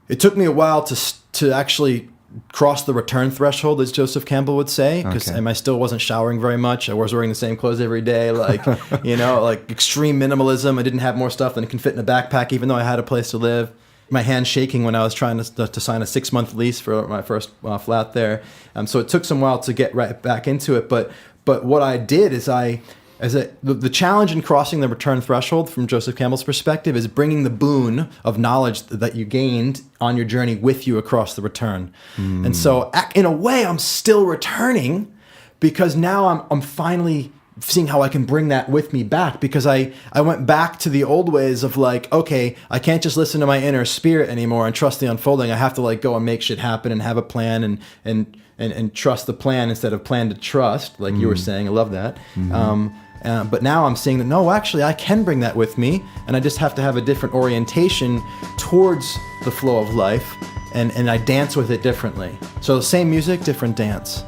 Speaker 3: it took me a while to actually cross the return threshold, as Joseph Campbell would say, because I still wasn't showering very much. I was wearing the same clothes every day, like, like extreme minimalism. I didn't have more stuff than can fit in a backpack, even though I had a place to live. My hand shaking when I was trying to sign a 6-month lease for my first flat there. So it took some while to get right back into it. But what I did is the challenge in crossing the return threshold from Joseph Campbell's perspective is bringing the boon of knowledge that you gained on your journey with you across the return. And so in a way, I'm still returning because now I'm finally seeing how I can bring that with me back, because I went back to the old ways of like, okay, I can't just listen to my inner spirit anymore and trust the unfolding. I have to like go and make shit happen and have a plan and trust the plan instead of plan to trust, like you were saying. I love that. But now I'm seeing that, no, actually, I can bring that with me, and I just have to have a different orientation towards the flow of life, and I dance with it differently. So same music, different dance.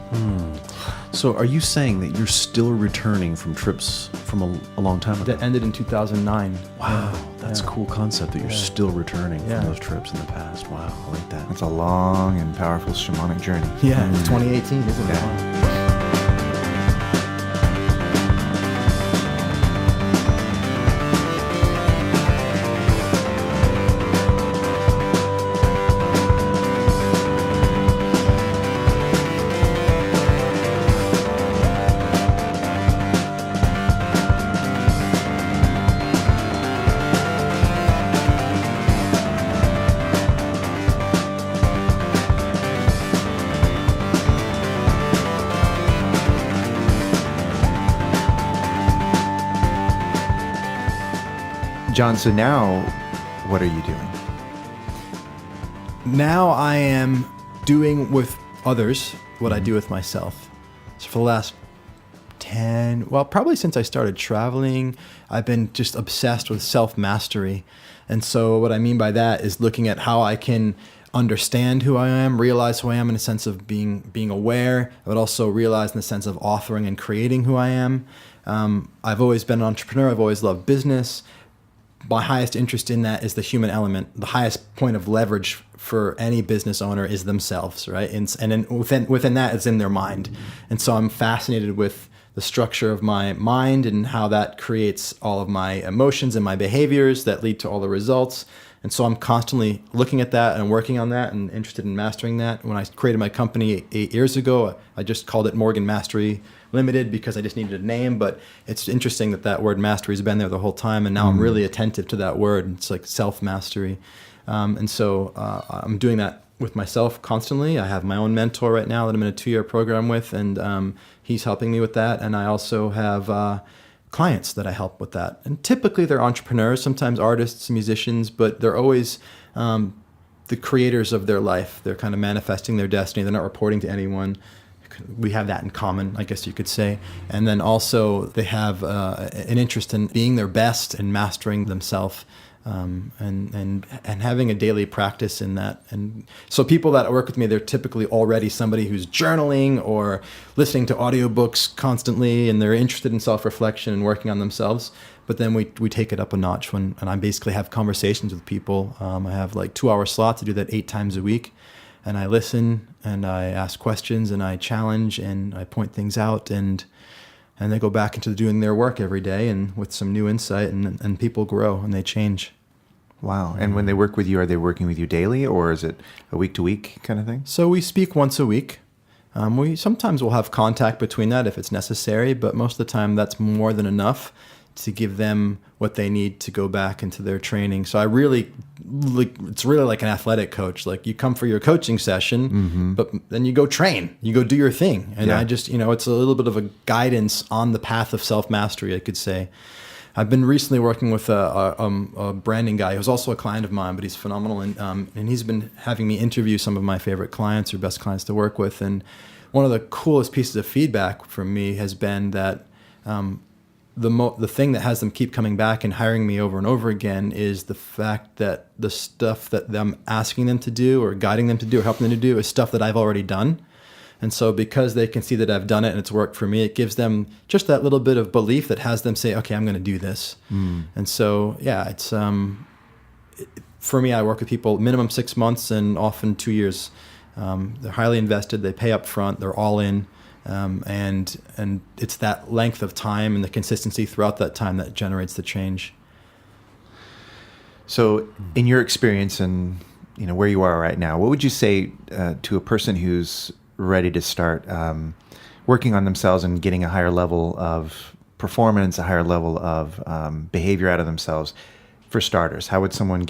Speaker 4: So are you saying that you're still returning from trips from a long time ago?
Speaker 3: That ended in 2009.
Speaker 4: Wow, that's a cool concept that you're still returning
Speaker 3: Yeah.
Speaker 4: from those trips in the past. Wow, I like that.
Speaker 2: It's a long and powerful shamanic journey.
Speaker 3: Yeah, it's 2018, isn't it?
Speaker 2: Yeah. John, so now what are you doing?
Speaker 3: Now I am doing with others what I do with myself. So for the last probably since I started traveling, I've been just obsessed with self-mastery. And so what I mean by that is looking at how I can understand who I am, realize who I am in a sense of being aware, but also realize in the sense of authoring and creating who I am. I've always been an entrepreneur. I've always loved business. My highest interest in that is the human element. The highest point of leverage for any business owner is themselves, right? And then within that, it's in their mind. And so I'm fascinated with the structure of my mind and how that creates all of my emotions and my behaviors that lead to all the results. And so I'm constantly looking at that and working on that and interested in mastering that. When I created my company 8 years ago, I just called it Morgan Mastery Limited because I just needed a name. But it's interesting that word mastery has been there the whole time. And now I'm really attentive to that word. It's like self-mastery. And so I'm doing that with myself constantly. I have my own mentor right now that I'm in a 2-year program with, and he's helping me with that. And I also have clients that I help with that. And typically they're entrepreneurs, sometimes artists, musicians, but they're always the creators of their life. They're kind of manifesting their destiny. They're not reporting to anyone. We have that in common, I guess you could say. And then also they have an interest in being their best and mastering themselves. And having a daily practice in that. And so people that work with me, they're typically already somebody who's journaling or listening to audiobooks constantly, and they're interested in self-reflection and working on themselves. But then we take it up a notch and I basically have conversations with people. I have like 2-hour slots. I do that 8 times a week. And I listen and I ask questions and I challenge and I point things out, and they go back into doing their work every day and with some new insight, and people grow and they change.
Speaker 2: Wow. And when they work with you, are they working with you daily, or is it a week-to-week kind of thing?
Speaker 3: So we speak once a week. We sometimes will have contact between that if it's necessary, but most of the time that's more than enough to give them what they need to go back into their training. So it's really like an athletic coach. Like you come for your coaching session, but then you go train, you go do your thing. And I just, it's a little bit of a guidance on the path of self-mastery, I could say. I've been recently working with a branding guy who's also a client of mine, but he's phenomenal. And he's been having me interview some of my favorite clients or best clients to work with. And one of the coolest pieces of feedback from me has been that the thing that has them keep coming back and hiring me over and over again is the fact that the stuff that I'm asking them to do or guiding them to do or helping them to do is stuff that I've already done. And so because they can see that I've done it and it's worked for me, it gives them just that little bit of belief that has them say, okay, I'm going to do this. And so, it's for me, I work with people minimum 6 months and often 2 years. They're highly invested. They pay up front. They're all in. And it's that length of time and the consistency throughout that time that generates the change.
Speaker 2: So in your experience and where you are right now, what would you say to a person who's ready to start working on themselves and getting a higher level of performance, a higher level of behavior out of themselves? For starters, how would someone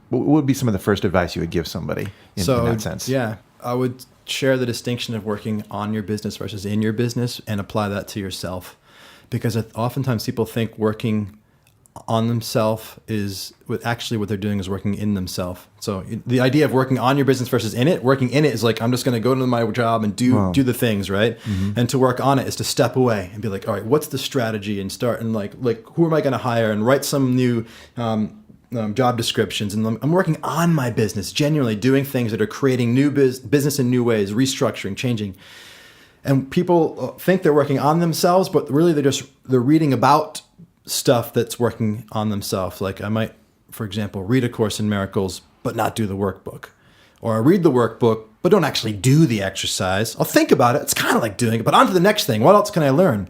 Speaker 2: what would be some of the first advice you would give somebody in that sense?
Speaker 3: Yeah, I would share the distinction of working on your business versus in your business and apply that to yourself. Because oftentimes people think working on themselves is actually what they're doing is working in themselves. So the idea of working on your business versus in it, working in it is like, I'm just going to go to my job and do the things, right? And to work on it is to step away and be like, all right, what's the strategy, and start and like who am I going to hire, and write some new job descriptions. And I'm working on my business, genuinely doing things that are creating new business in new ways, restructuring, changing. And people think they're working on themselves, but really they're reading about stuff that's working on themselves. Like I might, for example, read A Course in Miracles, but not do the workbook. Or I read the workbook, but don't actually do the exercise. I'll think about it. It's kind of like doing it, but on to the next thing. What else can I learn?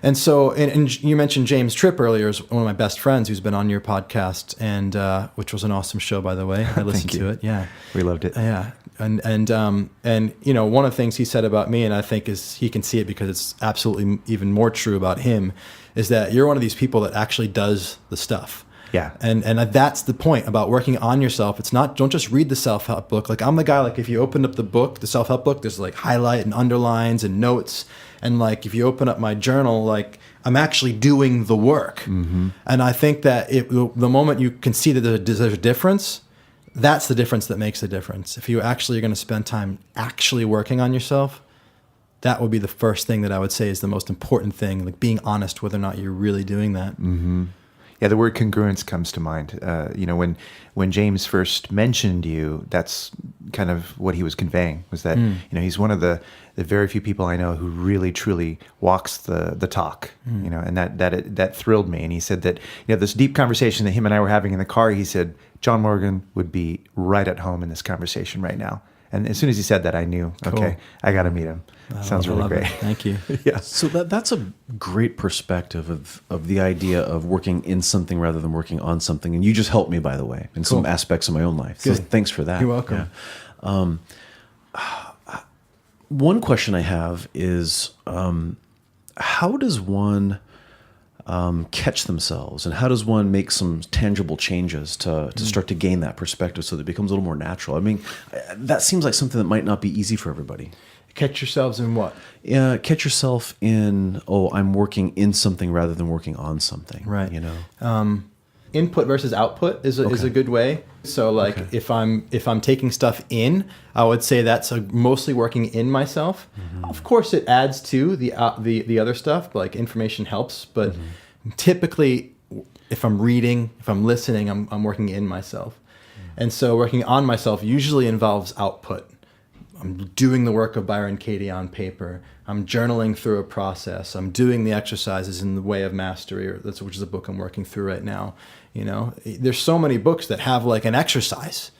Speaker 3: And so, and you mentioned James Tripp earlier, is one of my best friends who's been on your podcast, and which was an awesome show, by the way. I listened to it. Yeah,
Speaker 2: we loved it.
Speaker 3: Yeah, and you know, one of the things he said about me, and I think is he can see it because it's absolutely even more true about him, is that you're one of these people that actually does the stuff.
Speaker 2: Yeah.
Speaker 3: And that's the point about working on yourself. It's not, don't just read the self-help book. Like I'm the guy, like if you open up the book, the self-help book, there's like highlight and underlines and notes. And like if you open up my journal, like I'm actually doing the work. Mm-hmm. And I think that the moment you can see that there's a difference, that's the difference that makes a difference. If you actually are going to spend time actually working on yourself, that would be the first thing that I would say is the most important thing, like being honest whether or not you're really doing that.
Speaker 2: Mm-hmm. Yeah, the word congruence comes to mind. You know, when James first mentioned you, that's kind of what he was conveying, was that, you know, he's one of the very few people I know who really, truly walks the talk, you know, and that thrilled me. And he said that, you know, this deep conversation that him and I were having in the car, he said, John Morgan would be right at home in this conversation right now. And as soon as he said that, I knew, okay, I got to meet him. Sounds really great.
Speaker 3: Thank you.
Speaker 2: Yeah.
Speaker 4: So that's a great perspective of the idea of working in something rather than working on something. And you just helped me, by the way, in some aspects of my own life. So thanks for that.
Speaker 3: You're welcome.
Speaker 4: Yeah. One question I have is, how does one catch themselves, and how does one make some tangible changes to start to gain that perspective so that it becomes a little more natural? I mean, that seems like something that might not be easy for everybody.
Speaker 3: Catch yourselves in what?
Speaker 4: Catch yourself in, I'm working in something rather than working on something.
Speaker 3: Right.
Speaker 4: You know,
Speaker 3: Input versus output is a good way. So like if I'm taking stuff in, I would say that's mostly working in myself. Mm-hmm. Of course, it adds to the other stuff, but like information helps. But typically, if I'm reading, if I'm listening, I'm working in myself. And so working on myself usually involves output. I'm doing the work of Byron Katie on paper. I'm journaling through a process. I'm doing the exercises in the Way of Mastery, which is a book I'm working through right now. You know, there's so many books that have like an exercise,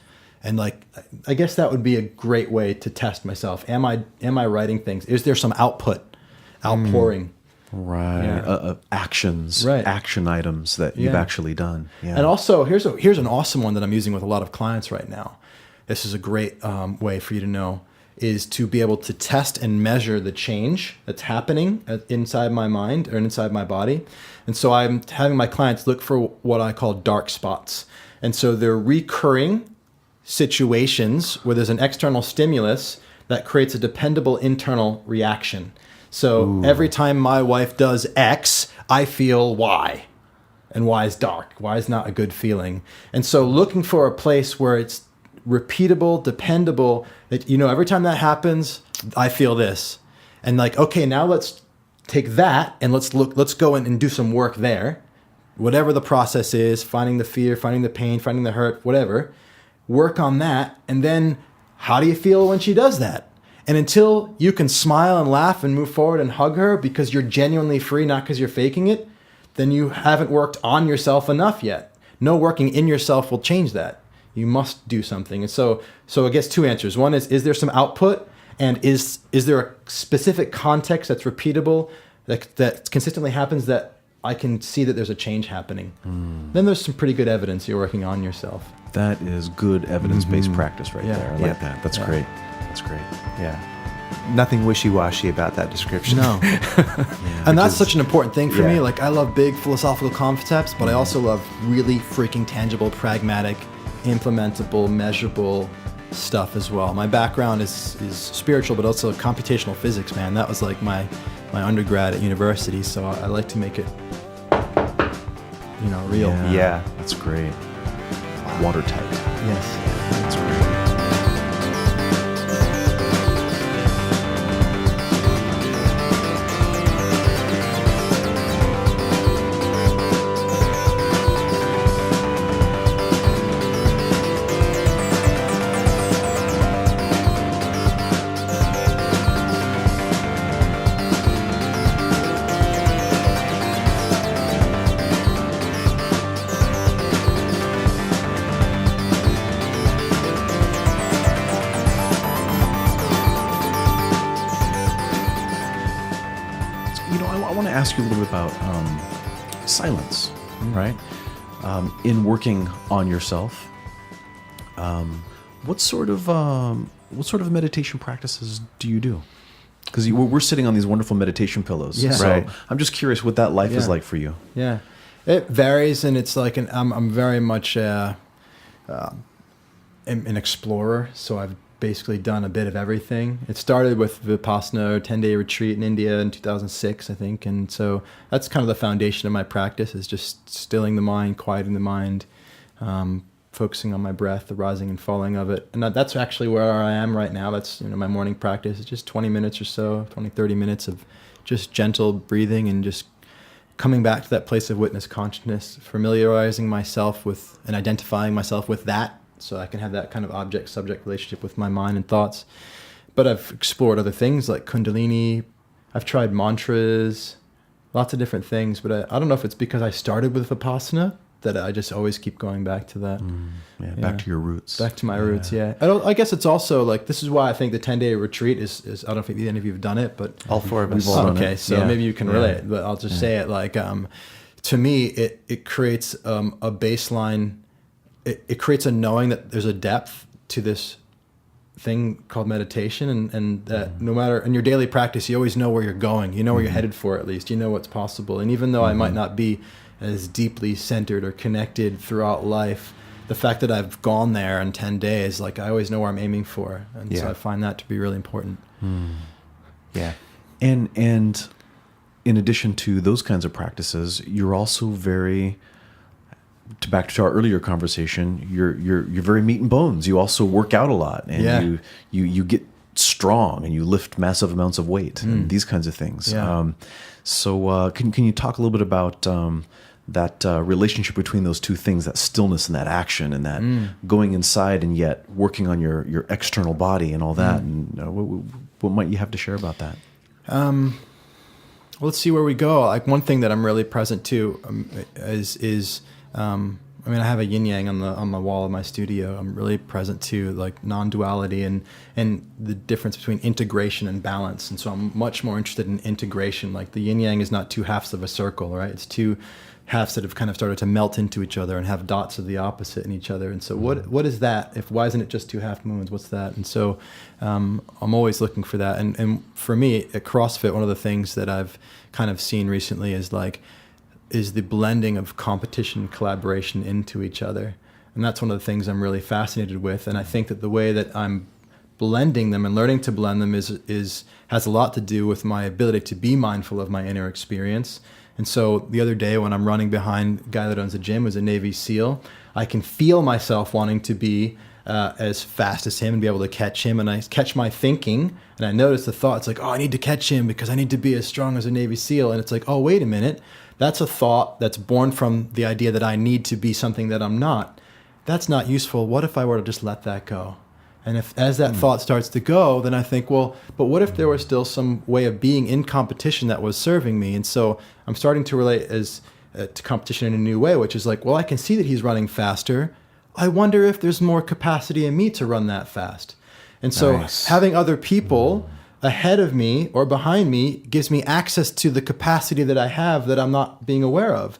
Speaker 3: and like I guess that would be a great way to test myself. Am I writing things? Is there some outpouring?
Speaker 4: Right.
Speaker 3: Yeah.
Speaker 4: Actions,
Speaker 3: right.
Speaker 4: Action items that you've actually done. Yeah.
Speaker 3: And also, here's an awesome one that I'm using with a lot of clients right now. This is a great way for you to know, is to be able to test and measure the change that's happening inside my mind or inside my body. And so I'm having my clients look for what I call dark spots. And so they're recurring situations where there's an external stimulus that creates a dependable internal reaction. So every time my wife does X, I feel Y. And Y is dark. Y is not a good feeling. And so looking for a place where it's repeatable, dependable, that, you know, every time that happens, I feel this. And like, okay, now let's take that and let's go in and do some work there. Whatever the process is, finding the fear, finding the pain, finding the hurt, whatever, work on that. And then how do you feel when she does that? And until you can smile and laugh and move forward and hug her because you're genuinely free, not because you're faking it, then you haven't worked on yourself enough yet. No working in yourself will change that. You must do something. And so I guess two answers. One is there some output? And is there a specific context that's repeatable, that consistently happens, that I can see that there's a change happening? Then there's some pretty good evidence you're working on yourself.
Speaker 4: That is good evidence-based practice right there. I like that. That's great. That's great.
Speaker 2: Yeah. Nothing wishy-washy about that description.
Speaker 3: No. And that's such an important thing for me. Like, I love big philosophical concepts, but I also love really freaking tangible, pragmatic, implementable, measurable stuff as well. My background is spiritual, but also computational physics, man. That was like my undergrad at university, so I like to make it, you know, real.
Speaker 2: Yeah.
Speaker 4: That's great. Watertight.
Speaker 3: Yes.
Speaker 4: That's great. ask you a little bit about silence, right? In working on yourself, what sort of meditation practices do you do? Because we're sitting on these wonderful meditation pillows.
Speaker 3: Yeah.
Speaker 4: So
Speaker 2: Right.
Speaker 4: I'm just curious what that life is
Speaker 3: Yeah.
Speaker 4: like for you.
Speaker 3: Yeah, it varies, and it's like I'm very much an explorer. So I've basically done a bit of everything. It started with Vipassana, 10-day retreat in India in 2006, I think, and so that's kind of the foundation of my practice, is just stilling the mind, quieting the mind, focusing on my breath, the rising and falling of it. And that's actually where I am right now. That's my morning practice. It's just 20 minutes or so, 20, 30 minutes of just gentle breathing and just coming back to that place of witness consciousness, familiarizing myself with and identifying myself with that, so I can have that kind of object-subject relationship with my mind and thoughts. But I've explored other things like Kundalini. I've tried mantras, lots of different things. But I don't know if it's because I started with Vipassana that I just always keep going back to that.
Speaker 4: Back to your roots.
Speaker 3: Back to my roots, yeah. I guess it's also like, this is why I think the 10-day retreat is I don't know if any of you have done it, but
Speaker 2: All four of us.
Speaker 4: We've all done
Speaker 3: okay,
Speaker 4: it.
Speaker 3: so
Speaker 4: Yeah.
Speaker 3: maybe you can relate, but I'll just say it like, to me, it creates a baseline. It creates a knowing that there's a depth to this thing called meditation, and that no matter in your daily practice, you always know where you're going. You know where you're headed for, at least. You know what's possible. And even though I might not be as deeply centered or connected throughout life, the fact that I've gone there in 10 days, like I always know where I'm aiming for. And so
Speaker 2: Yeah.
Speaker 3: I find that to be really important.
Speaker 2: Yeah.
Speaker 4: And in addition to those kinds of practices, you're also very, back to our earlier conversation, you're very meat and bones. You also work out a lot, and
Speaker 3: Yeah.
Speaker 4: you get strong, and you lift massive amounts of weight and these kinds of things.
Speaker 3: Yeah.
Speaker 4: So can you talk a little bit about that relationship between those two things, that stillness and that action, and that going inside and yet working on your external body and all that? And what might you have to share about that?
Speaker 3: Well, let's see where we go. Like, one thing that I'm really present to is I mean, I have a yin yang on the wall of my studio. I'm really present to like non-duality and the difference between integration and balance. And so I'm much more interested in integration. Like, the yin yang is not two halves of a circle, right? It's two halves that have kind of started to melt into each other and have dots of the opposite in each other. And so what is that? Why isn't it just two half moons? What's that? And so I'm always looking for that. And for me at CrossFit, one of the things that I've kind of seen recently is the blending of competition and collaboration into each other. And that's one of the things I'm really fascinated with. And I think that the way that I'm blending them and learning to blend them has a lot to do with my ability to be mindful of my inner experience. And so the other day when I'm running behind a guy that owns a gym, who's a Navy SEAL, I can feel myself wanting to be as fast as him and be able to catch him. And I catch my thinking, and I notice the thought. It's like, oh, I need to catch him because I need to be as strong as a Navy SEAL. And it's like, oh, wait a minute. That's a thought that's born from the idea that I need to be something that I'm not. That's not useful. What if I were to just let that go? And as that thought starts to go, then I think, well, but what if there was still some way of being in competition that was serving me? And so I'm starting to relate to competition in a new way, which is like, well, I can see that he's running faster. I wonder if there's more capacity in me to run that fast. And so having other people ahead of me or behind me gives me access to the capacity that I have that I'm not being aware of.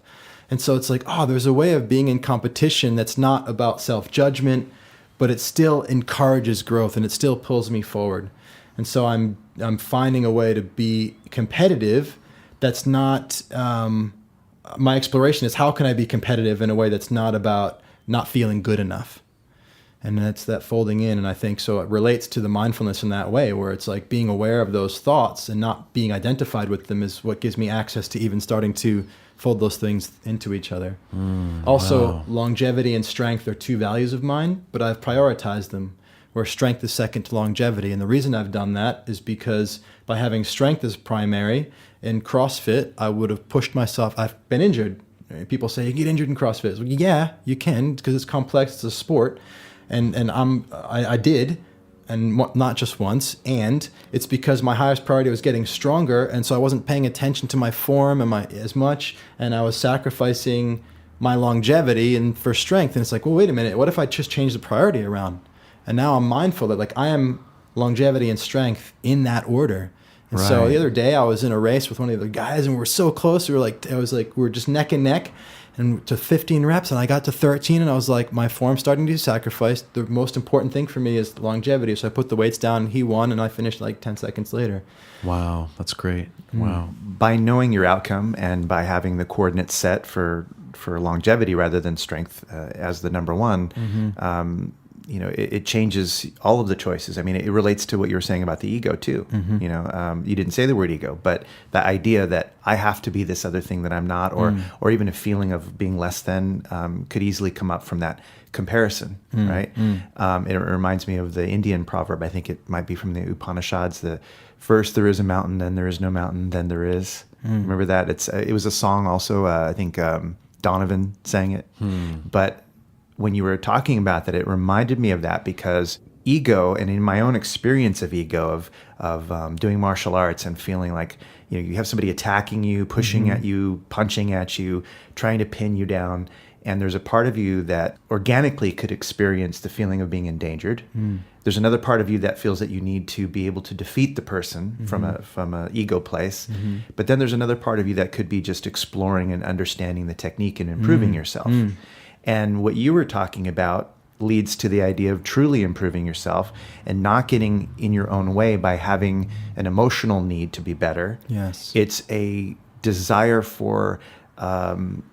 Speaker 3: And so it's like, oh, there's a way of being in competition that's not about self-judgment, but it still encourages growth and it still pulls me forward. And so I'm finding a way to be competitive that's not, my exploration is how can I be competitive in a way that's not about not feeling good enough. And that's that folding in. And I think so it relates to the mindfulness in that way, where it's like being aware of those thoughts and not being identified with them is what gives me access to even starting to fold those things into each other. Also, longevity and strength are two values of mine, but I've prioritized them, where strength is second to longevity. And the reason I've done that is because by having strength as primary in CrossFit, I would have pushed myself. I've been injured. People say you can get injured in CrossFit. Well, yeah, you can, because it's complex. It's a sport. And I did, and not just once. And it's because my highest priority was getting stronger, and so I wasn't paying attention to my form and as much, and I was sacrificing my longevity and for strength. And it's like, well, wait a minute. What if I just change the priority around? And now I'm mindful that like I am longevity and strength in that order. And so
Speaker 4: Right.
Speaker 3: the other day I was in a race with one of the guys, and we were so close. We were just neck and neck, and to 15 reps, and I got to 13, and I was like, my form's starting to sacrifice. The most important thing for me is longevity. So I put the weights down, and he won, and I finished like 10 seconds later.
Speaker 4: Wow, that's great. Wow.
Speaker 2: By knowing your outcome and by having the coordinates set for longevity rather than strength as the number one, it changes all of the choices. I mean, it relates to what you were saying about the ego too. You didn't say the word ego, but the idea that I have to be this other thing that I'm not, or even a feeling of being less than could easily come up from that comparison, right? It reminds me of the Indian proverb. I think it might be from the Upanishads. The first there is a mountain, then there is no mountain, then there is. Remember that? It was a song also. I think Donovan sang it. But when you were talking about that, it reminded me of that, because ego, and in my own experience of ego, of doing martial arts and feeling like you have somebody attacking you, pushing at you, punching at you, trying to pin you down, and there's a part of you that organically could experience the feeling of being endangered. There's another part of you that feels that you need to be able to defeat the person from a ego place. But then there's another part of you that could be just exploring and understanding the technique and improving yourself. And what you were talking about leads to the idea of truly improving yourself and not getting in your own way by having an emotional need to be better.
Speaker 3: Yes.
Speaker 2: It's a desire for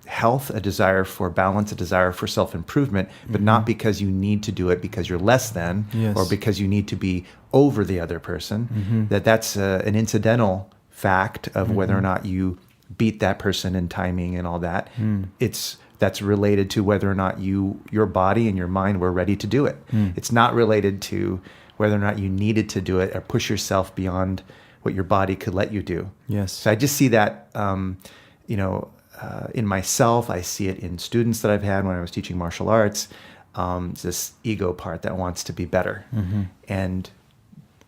Speaker 2: health, a desire for balance, a desire for self-improvement, but not because you need to do it because you're less than, or because you need to be over the other person. That's an incidental fact of whether or not you beat that person in timing and all that. That's related to whether or not your body and your mind were ready to do it. It's not related to whether or not you needed to do it or push yourself beyond what your body could let you do.
Speaker 3: Yes.
Speaker 2: So I just see that, in myself. I see it in students that I've had when I was teaching martial arts. This ego part that wants to be better, and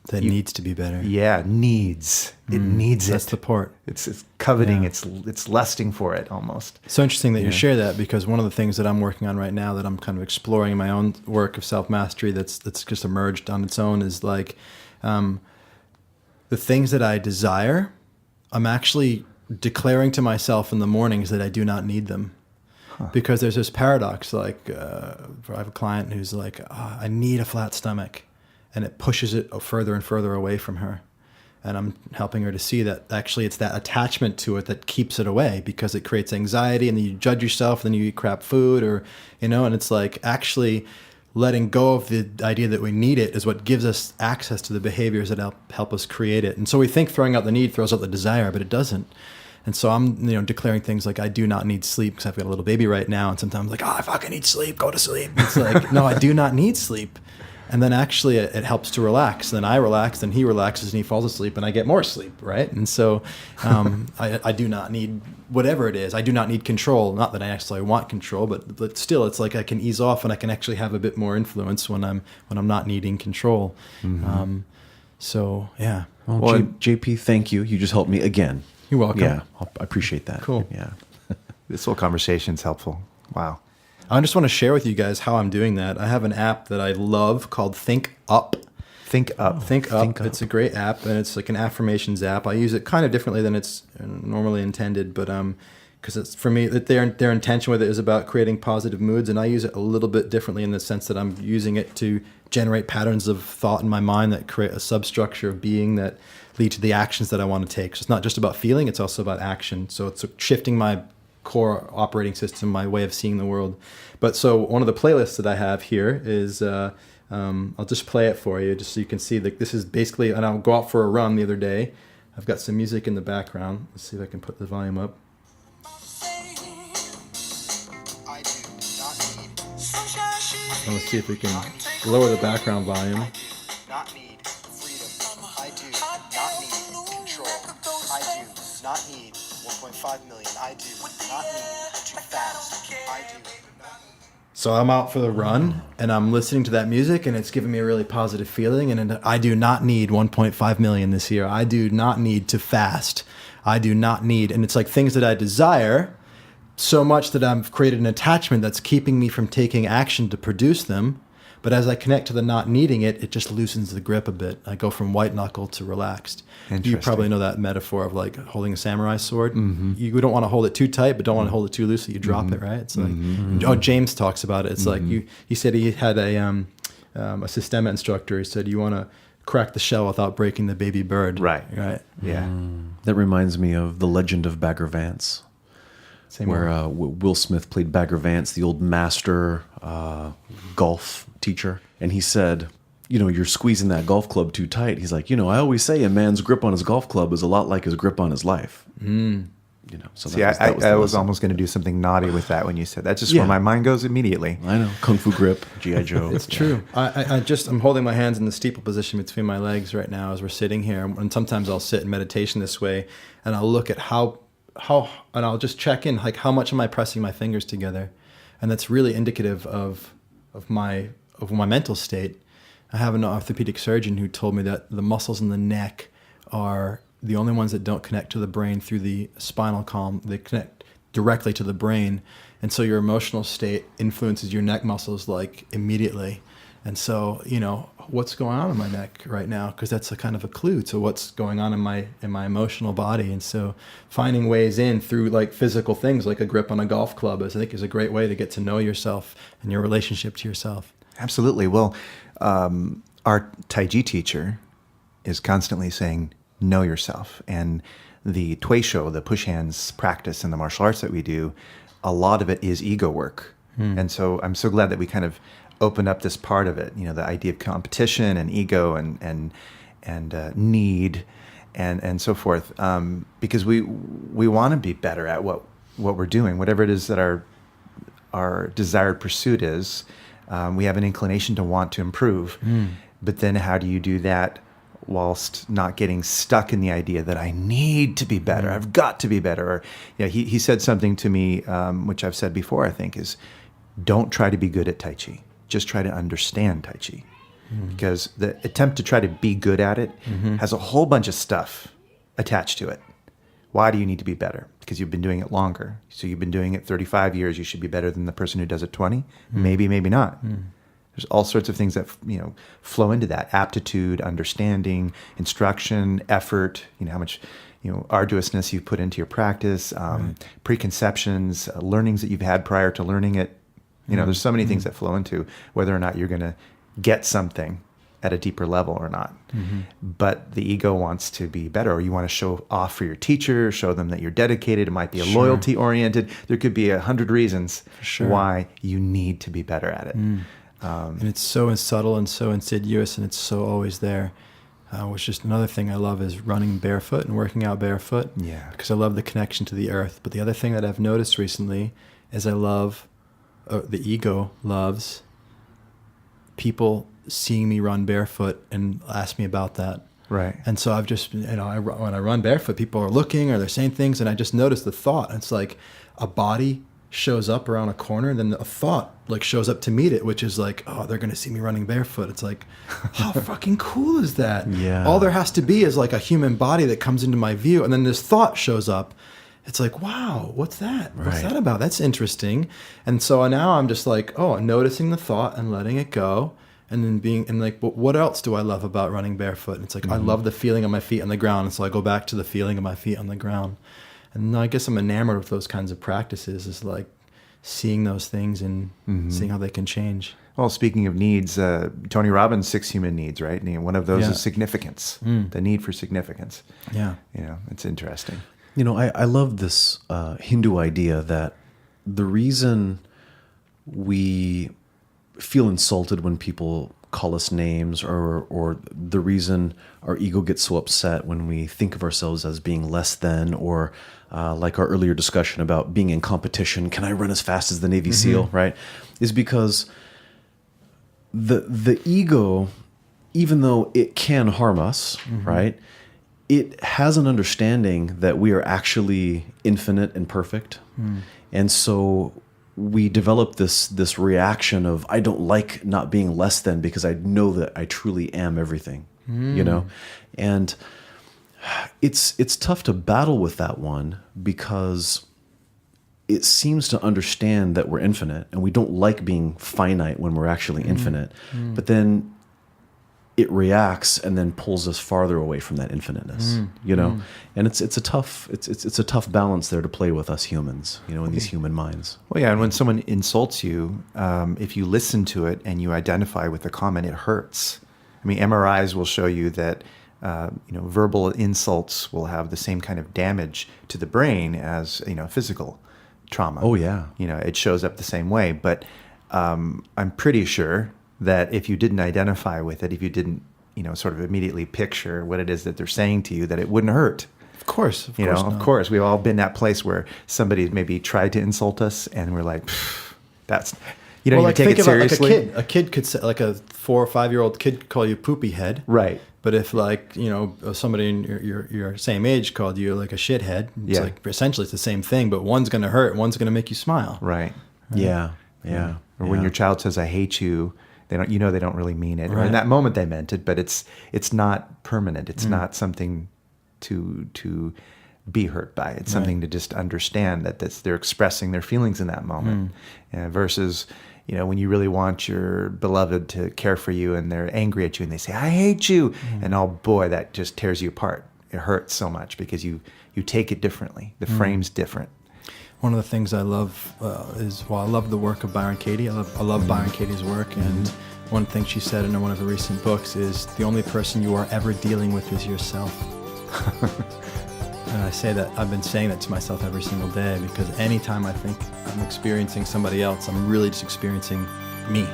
Speaker 3: that needs to be better.
Speaker 2: Yeah, needs. It needs it.
Speaker 3: That's the part.
Speaker 2: It's coveting. Yeah. It's lusting for it almost.
Speaker 3: So interesting that you share that, because one of the things that I'm working on right now, that I'm kind of exploring in my own work of self-mastery that's just emerged on its own, is like the things that I desire, I'm actually declaring to myself in the mornings that I do not need them. Because there's this paradox, like I have a client who's like, I need a flat stomach. And it pushes it further and further away from her. And I'm helping her to see that actually it's that attachment to it that keeps it away, because it creates anxiety, and then you judge yourself, and then you eat crap food, and it's like actually letting go of the idea that we need it is what gives us access to the behaviors that help us create it. And so we think throwing out the need throws out the desire, but it doesn't. And so I'm, declaring things like, I do not need sleep, because I've got a little baby right now. And sometimes I'm like, I fucking need sleep, go to sleep. It's like, no, I do not need sleep. And then actually it helps to relax. Then I relax, then he relaxes, and he falls asleep, and I get more sleep, right? And so I do not need whatever it is. I do not need control. Not that I actually want control, but still, it's like I can ease off, and I can actually have a bit more influence when I'm not needing control. So yeah.
Speaker 4: Well, JP, thank you. You just helped me again.
Speaker 3: You're welcome.
Speaker 4: Yeah, I appreciate that.
Speaker 3: Cool.
Speaker 4: Yeah.
Speaker 2: This whole conversation is helpful. Wow.
Speaker 3: I just want to share with you guys how I'm doing that. I have an app that I love called Think Up.
Speaker 2: Think Up.
Speaker 3: Think Up. It's a great app, and it's like an affirmations app. I use it kind of differently than it's normally intended, but because it's, for me, that their intention with it is about creating positive moods, and I use it a little bit differently in the sense that I'm using it to generate patterns of thought in my mind that create a substructure of being that lead to the actions that I want to take. So it's not just about feeling, it's also about action. So it's shifting my core operating system, my way of seeing the world. But so one of the playlists that I have here is, I'll just play it for you just so you can see that this is basically, and I'll go out for a run the other day. I've got some music in the background. Let's see if I can put the volume up. And let's see if we can lower the background volume.
Speaker 5: Not need freedom. I do not need control. I do not need 1.5 million. I do not need too fast. I do.
Speaker 3: So I'm out for the run, and I'm listening to that music, and it's giving me a really positive feeling. And I do not need 1.5 million this year. I do not need to fast. I do not need, and it's like things that I desire so much that I've created an attachment that's keeping me from taking action to produce them. But as I connect to the not needing it, it just loosens the grip a bit. I go from white knuckle to relaxed. You probably know that metaphor of like holding a samurai sword. You don't want to hold it too tight, but don't want to hold it too loosely. You drop it, right? It's like, James talks about it. It's like he said he had a Systema instructor. He said, you want to crack the shell without breaking the baby bird.
Speaker 2: Right. Yeah.
Speaker 4: That reminds me of The Legend of Bagger Vance, where Will Smith played Bagger Vance, the old master golf teacher. And he said, you're squeezing that golf club too tight. He's like, I always say a man's grip on his golf club is a lot like his grip on his life. So
Speaker 2: See, I was almost going to do something naughty with that when you said that. Just where my mind goes immediately.
Speaker 4: I know. Kung Fu grip, G.I. Joe.
Speaker 3: It's true. I'm holding my hands in the steeple position between my legs right now as we're sitting here. And sometimes I'll sit in meditation this way, and I'll look at how, and I'll just check in, like, how much am I pressing my fingers together? And that's really indicative of my mental state. I have an orthopedic surgeon who told me that the muscles in the neck are the only ones that don't connect to the brain through the spinal column. They connect directly to the brain. And so your emotional state influences your neck muscles like immediately. And so, what's going on in my neck right now? Because that's a kind of a clue to what's going on in my emotional body. And so finding ways in through like physical things like a grip on a golf club I think is a great way to get to know yourself and your relationship to yourself.
Speaker 2: Absolutely. Well, our Tai Chi teacher is constantly saying, know yourself. And the Tuisho, the push hands practice in the martial arts that we do, a lot of it is ego work. And so I'm so glad that we kind of opened up this part of it, the idea of competition and ego and need and so forth, because we want to be better at what we're doing, whatever it is that our desired pursuit is. We have an inclination to want to improve, but then how do you do that whilst not getting stuck in the idea that I need to be better, I've got to be better? Or, he said something to me, which I've said before, I think, is don't try to be good at Tai Chi. Just try to understand Tai Chi. Because the attempt to try to be good at it has a whole bunch of stuff attached to it. Why do you need to be better? Because you've been doing it longer. So you've been doing it 35 years. You should be better than the person who does it 20. Maybe, maybe not. There's all sorts of things that flow into that: aptitude, understanding, instruction, effort. How much arduousness you've put into your practice, preconceptions, learnings that you've had prior to learning it. There's so many things that flow into whether or not you're going to get something at a deeper level or not. But the ego wants to be better, or you want to show off for your teacher, show them that you're dedicated. It might be a loyalty oriented. There could be 100 reasons why you need to be better at it.
Speaker 3: And it's so subtle and so insidious, and it's so always there. Which is another thing I love is running barefoot and working out barefoot. Yeah, because I love the connection to the earth. But the other thing that I've noticed recently is I love, the ego loves people seeing me run barefoot and ask me about that.
Speaker 2: Right.
Speaker 3: And so I've just, when I run barefoot, people are looking or they're saying things, and I just noticed the thought. It's like a body shows up around a corner, and then a thought like shows up to meet it, which is like, oh, they're going to see me running barefoot. It's like, how fucking cool is that? Yeah. All there has to be is like a human body that comes into my view, and then this thought shows up. It's like, wow, what's that? Right. What's that about? That's interesting. And so now I'm just like, noticing the thought and letting it go. And then but what else do I love about running barefoot? And it's like, I love the feeling of my feet on the ground. And so I go back to the feeling of my feet on the ground. And I guess I'm enamored with those kinds of practices, is like seeing those things and seeing how they can change.
Speaker 2: Well, speaking of needs, Tony Robbins' 6 human needs, right? And one of those is significance, the need for significance.
Speaker 3: Yeah.
Speaker 2: It's interesting.
Speaker 4: I love this Hindu idea that the reason we feel insulted when people call us names, or the reason our ego gets so upset when we think of ourselves as being less than, or like our earlier discussion about being in competition, can I run as fast as the Navy SEAL, right? Is because the ego, even though it can harm us, right? It has an understanding that we are actually infinite and perfect. And so we develop this reaction of, I don't like not being less than, because I know that I truly am everything, And it's tough to battle with that one, because it seems to understand that we're infinite, and we don't like being finite when we're actually infinite. But then it reacts and then pulls us farther away from that infiniteness, you know. And it's a tough balance there to play with us humans, you know, in these human minds.
Speaker 2: Well, yeah, and when someone insults you, if you listen to it and you identify with the comment, it hurts. I mean, MRIs will show you that verbal insults will have the same kind of damage to the brain as physical trauma.
Speaker 4: Oh yeah,
Speaker 2: it shows up the same way. But I'm pretty sure that if you didn't identify with it, if you didn't sort of immediately picture what it is that they're saying to you, that it wouldn't hurt.
Speaker 3: Of course,
Speaker 2: Of course, we've all been that place where somebody maybe tried to insult us, and we're like, that's you don't even take it seriously.
Speaker 3: A kid could say, like a 4 or 5 year old kid could call you poopy head,
Speaker 2: right?
Speaker 3: But if somebody in your same age called you like a shithead, it's like essentially it's the same thing, but one's going to hurt, one's going to make you smile.
Speaker 2: Right.
Speaker 4: Yeah.
Speaker 2: Or when your child says "I hate you," they don't really mean it.
Speaker 3: Right.
Speaker 2: Or in that moment they meant it, but it's not permanent. It's not something to be hurt by. It's something to just understand that they're expressing their feelings in that moment. Versus when you really want your beloved to care for you and they're angry at you and they say, "I hate you." And oh boy, that just tears you apart. It hurts so much because you take it differently. The frame's different.
Speaker 3: One of the things I love I love the work of Byron Katie. I love Byron Katie's work. And one thing she said in one of her recent books is the only person you are ever dealing with is yourself. And I say that, I've been saying that to myself every single day, because anytime I think I'm experiencing somebody else, I'm really just experiencing me.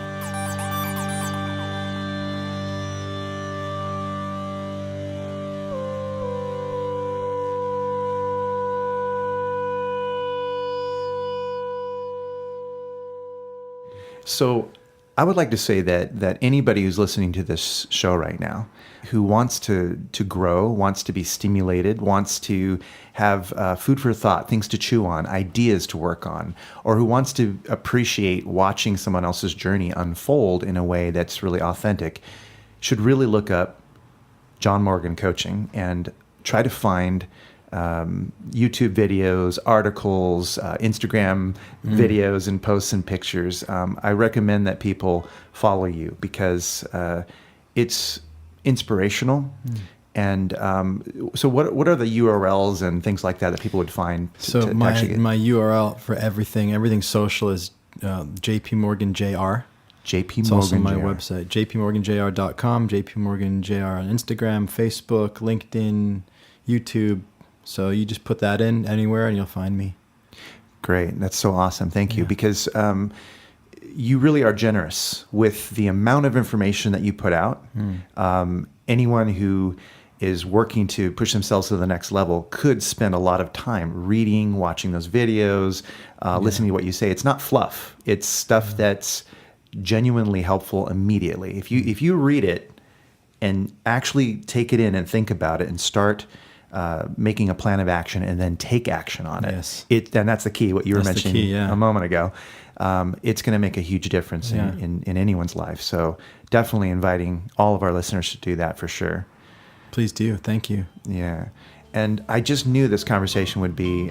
Speaker 2: So I would like to say that anybody who's listening to this show right now, who wants to grow, wants to be stimulated, wants to have food for thought, things to chew on, ideas to work on, or who wants to appreciate watching someone else's journey unfold in a way that's really authentic, should really look up John Morgan Coaching and try to find YouTube videos, articles, Instagram videos and posts and pictures. I recommend that people follow you because it's inspirational. And so what are the URLs and things like that people would find?
Speaker 3: My URL for everything social is JP Morgan JR.
Speaker 2: JP
Speaker 3: It's
Speaker 2: Morgan
Speaker 3: also my
Speaker 2: JR.
Speaker 3: website, jpmorganjr.com, JP Morgan JR on Instagram, Facebook, LinkedIn, YouTube. So you just put that in anywhere and you'll find me.
Speaker 2: Great. That's so awesome. Thank you. Because you really are generous with the amount of information that you put out. Anyone who is working to push themselves to the next level could spend a lot of time reading, watching those videos, listening to what you say. It's not fluff. It's stuff that's genuinely helpful immediately. If you read it and actually take it in and think about it and start making a plan of action and then take action on it.
Speaker 3: Yes.
Speaker 2: And that's the key, what you were
Speaker 3: That's the
Speaker 2: mentioning
Speaker 3: key, yeah.
Speaker 2: a moment ago. It's going to make a huge difference in anyone's life. So definitely inviting all of our listeners to do that for sure.
Speaker 3: Please do. Thank you.
Speaker 2: Yeah. And I just knew this conversation would be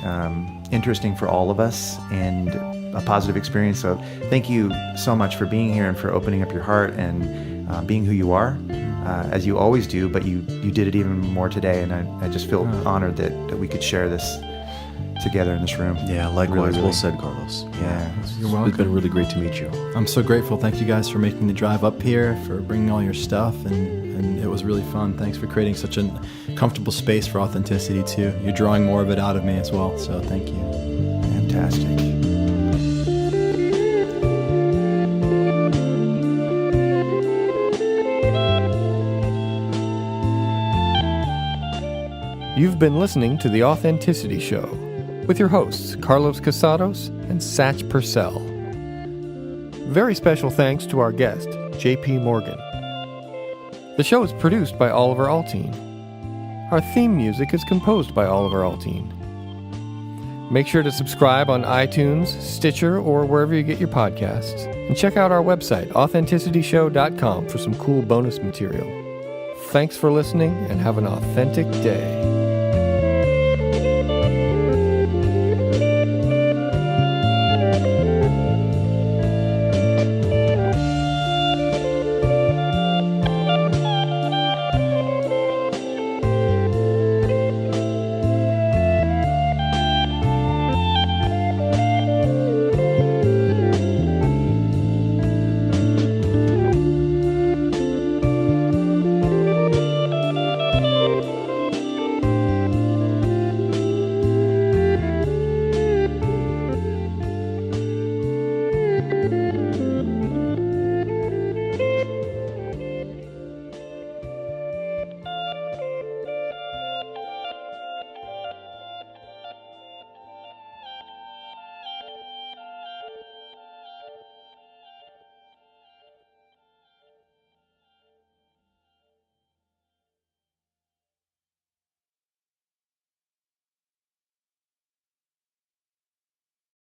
Speaker 2: interesting for all of us and a positive experience. So thank you so much for being here and for opening up your heart and being who you are, as you always do, but you did it even more today. And I just feel honored that we could share this together in this room.
Speaker 4: Yeah, likewise.
Speaker 2: Really.
Speaker 4: Well said, Carlos.
Speaker 2: Yeah.
Speaker 3: You're welcome.
Speaker 4: It's been really great to meet you.
Speaker 3: I'm so grateful. Thank you guys for making the drive up here, for bringing all your stuff, and it was really fun. Thanks for creating such a comfortable space for authenticity too. You're drawing more of it out of me as well, so thank you.
Speaker 2: Fantastic.
Speaker 1: You've been listening to The Authenticity Show with your hosts, Carlos Casados and Satch Purcell. Very special thanks to our guest, JP Morgan. The show is produced by Oliver Althoen. Our theme music is composed by Oliver Althoen. Make sure to subscribe on iTunes, Stitcher, or wherever you get your podcasts. And check out our website, authenticityshow.com, for some cool bonus material. Thanks for listening and have an authentic day.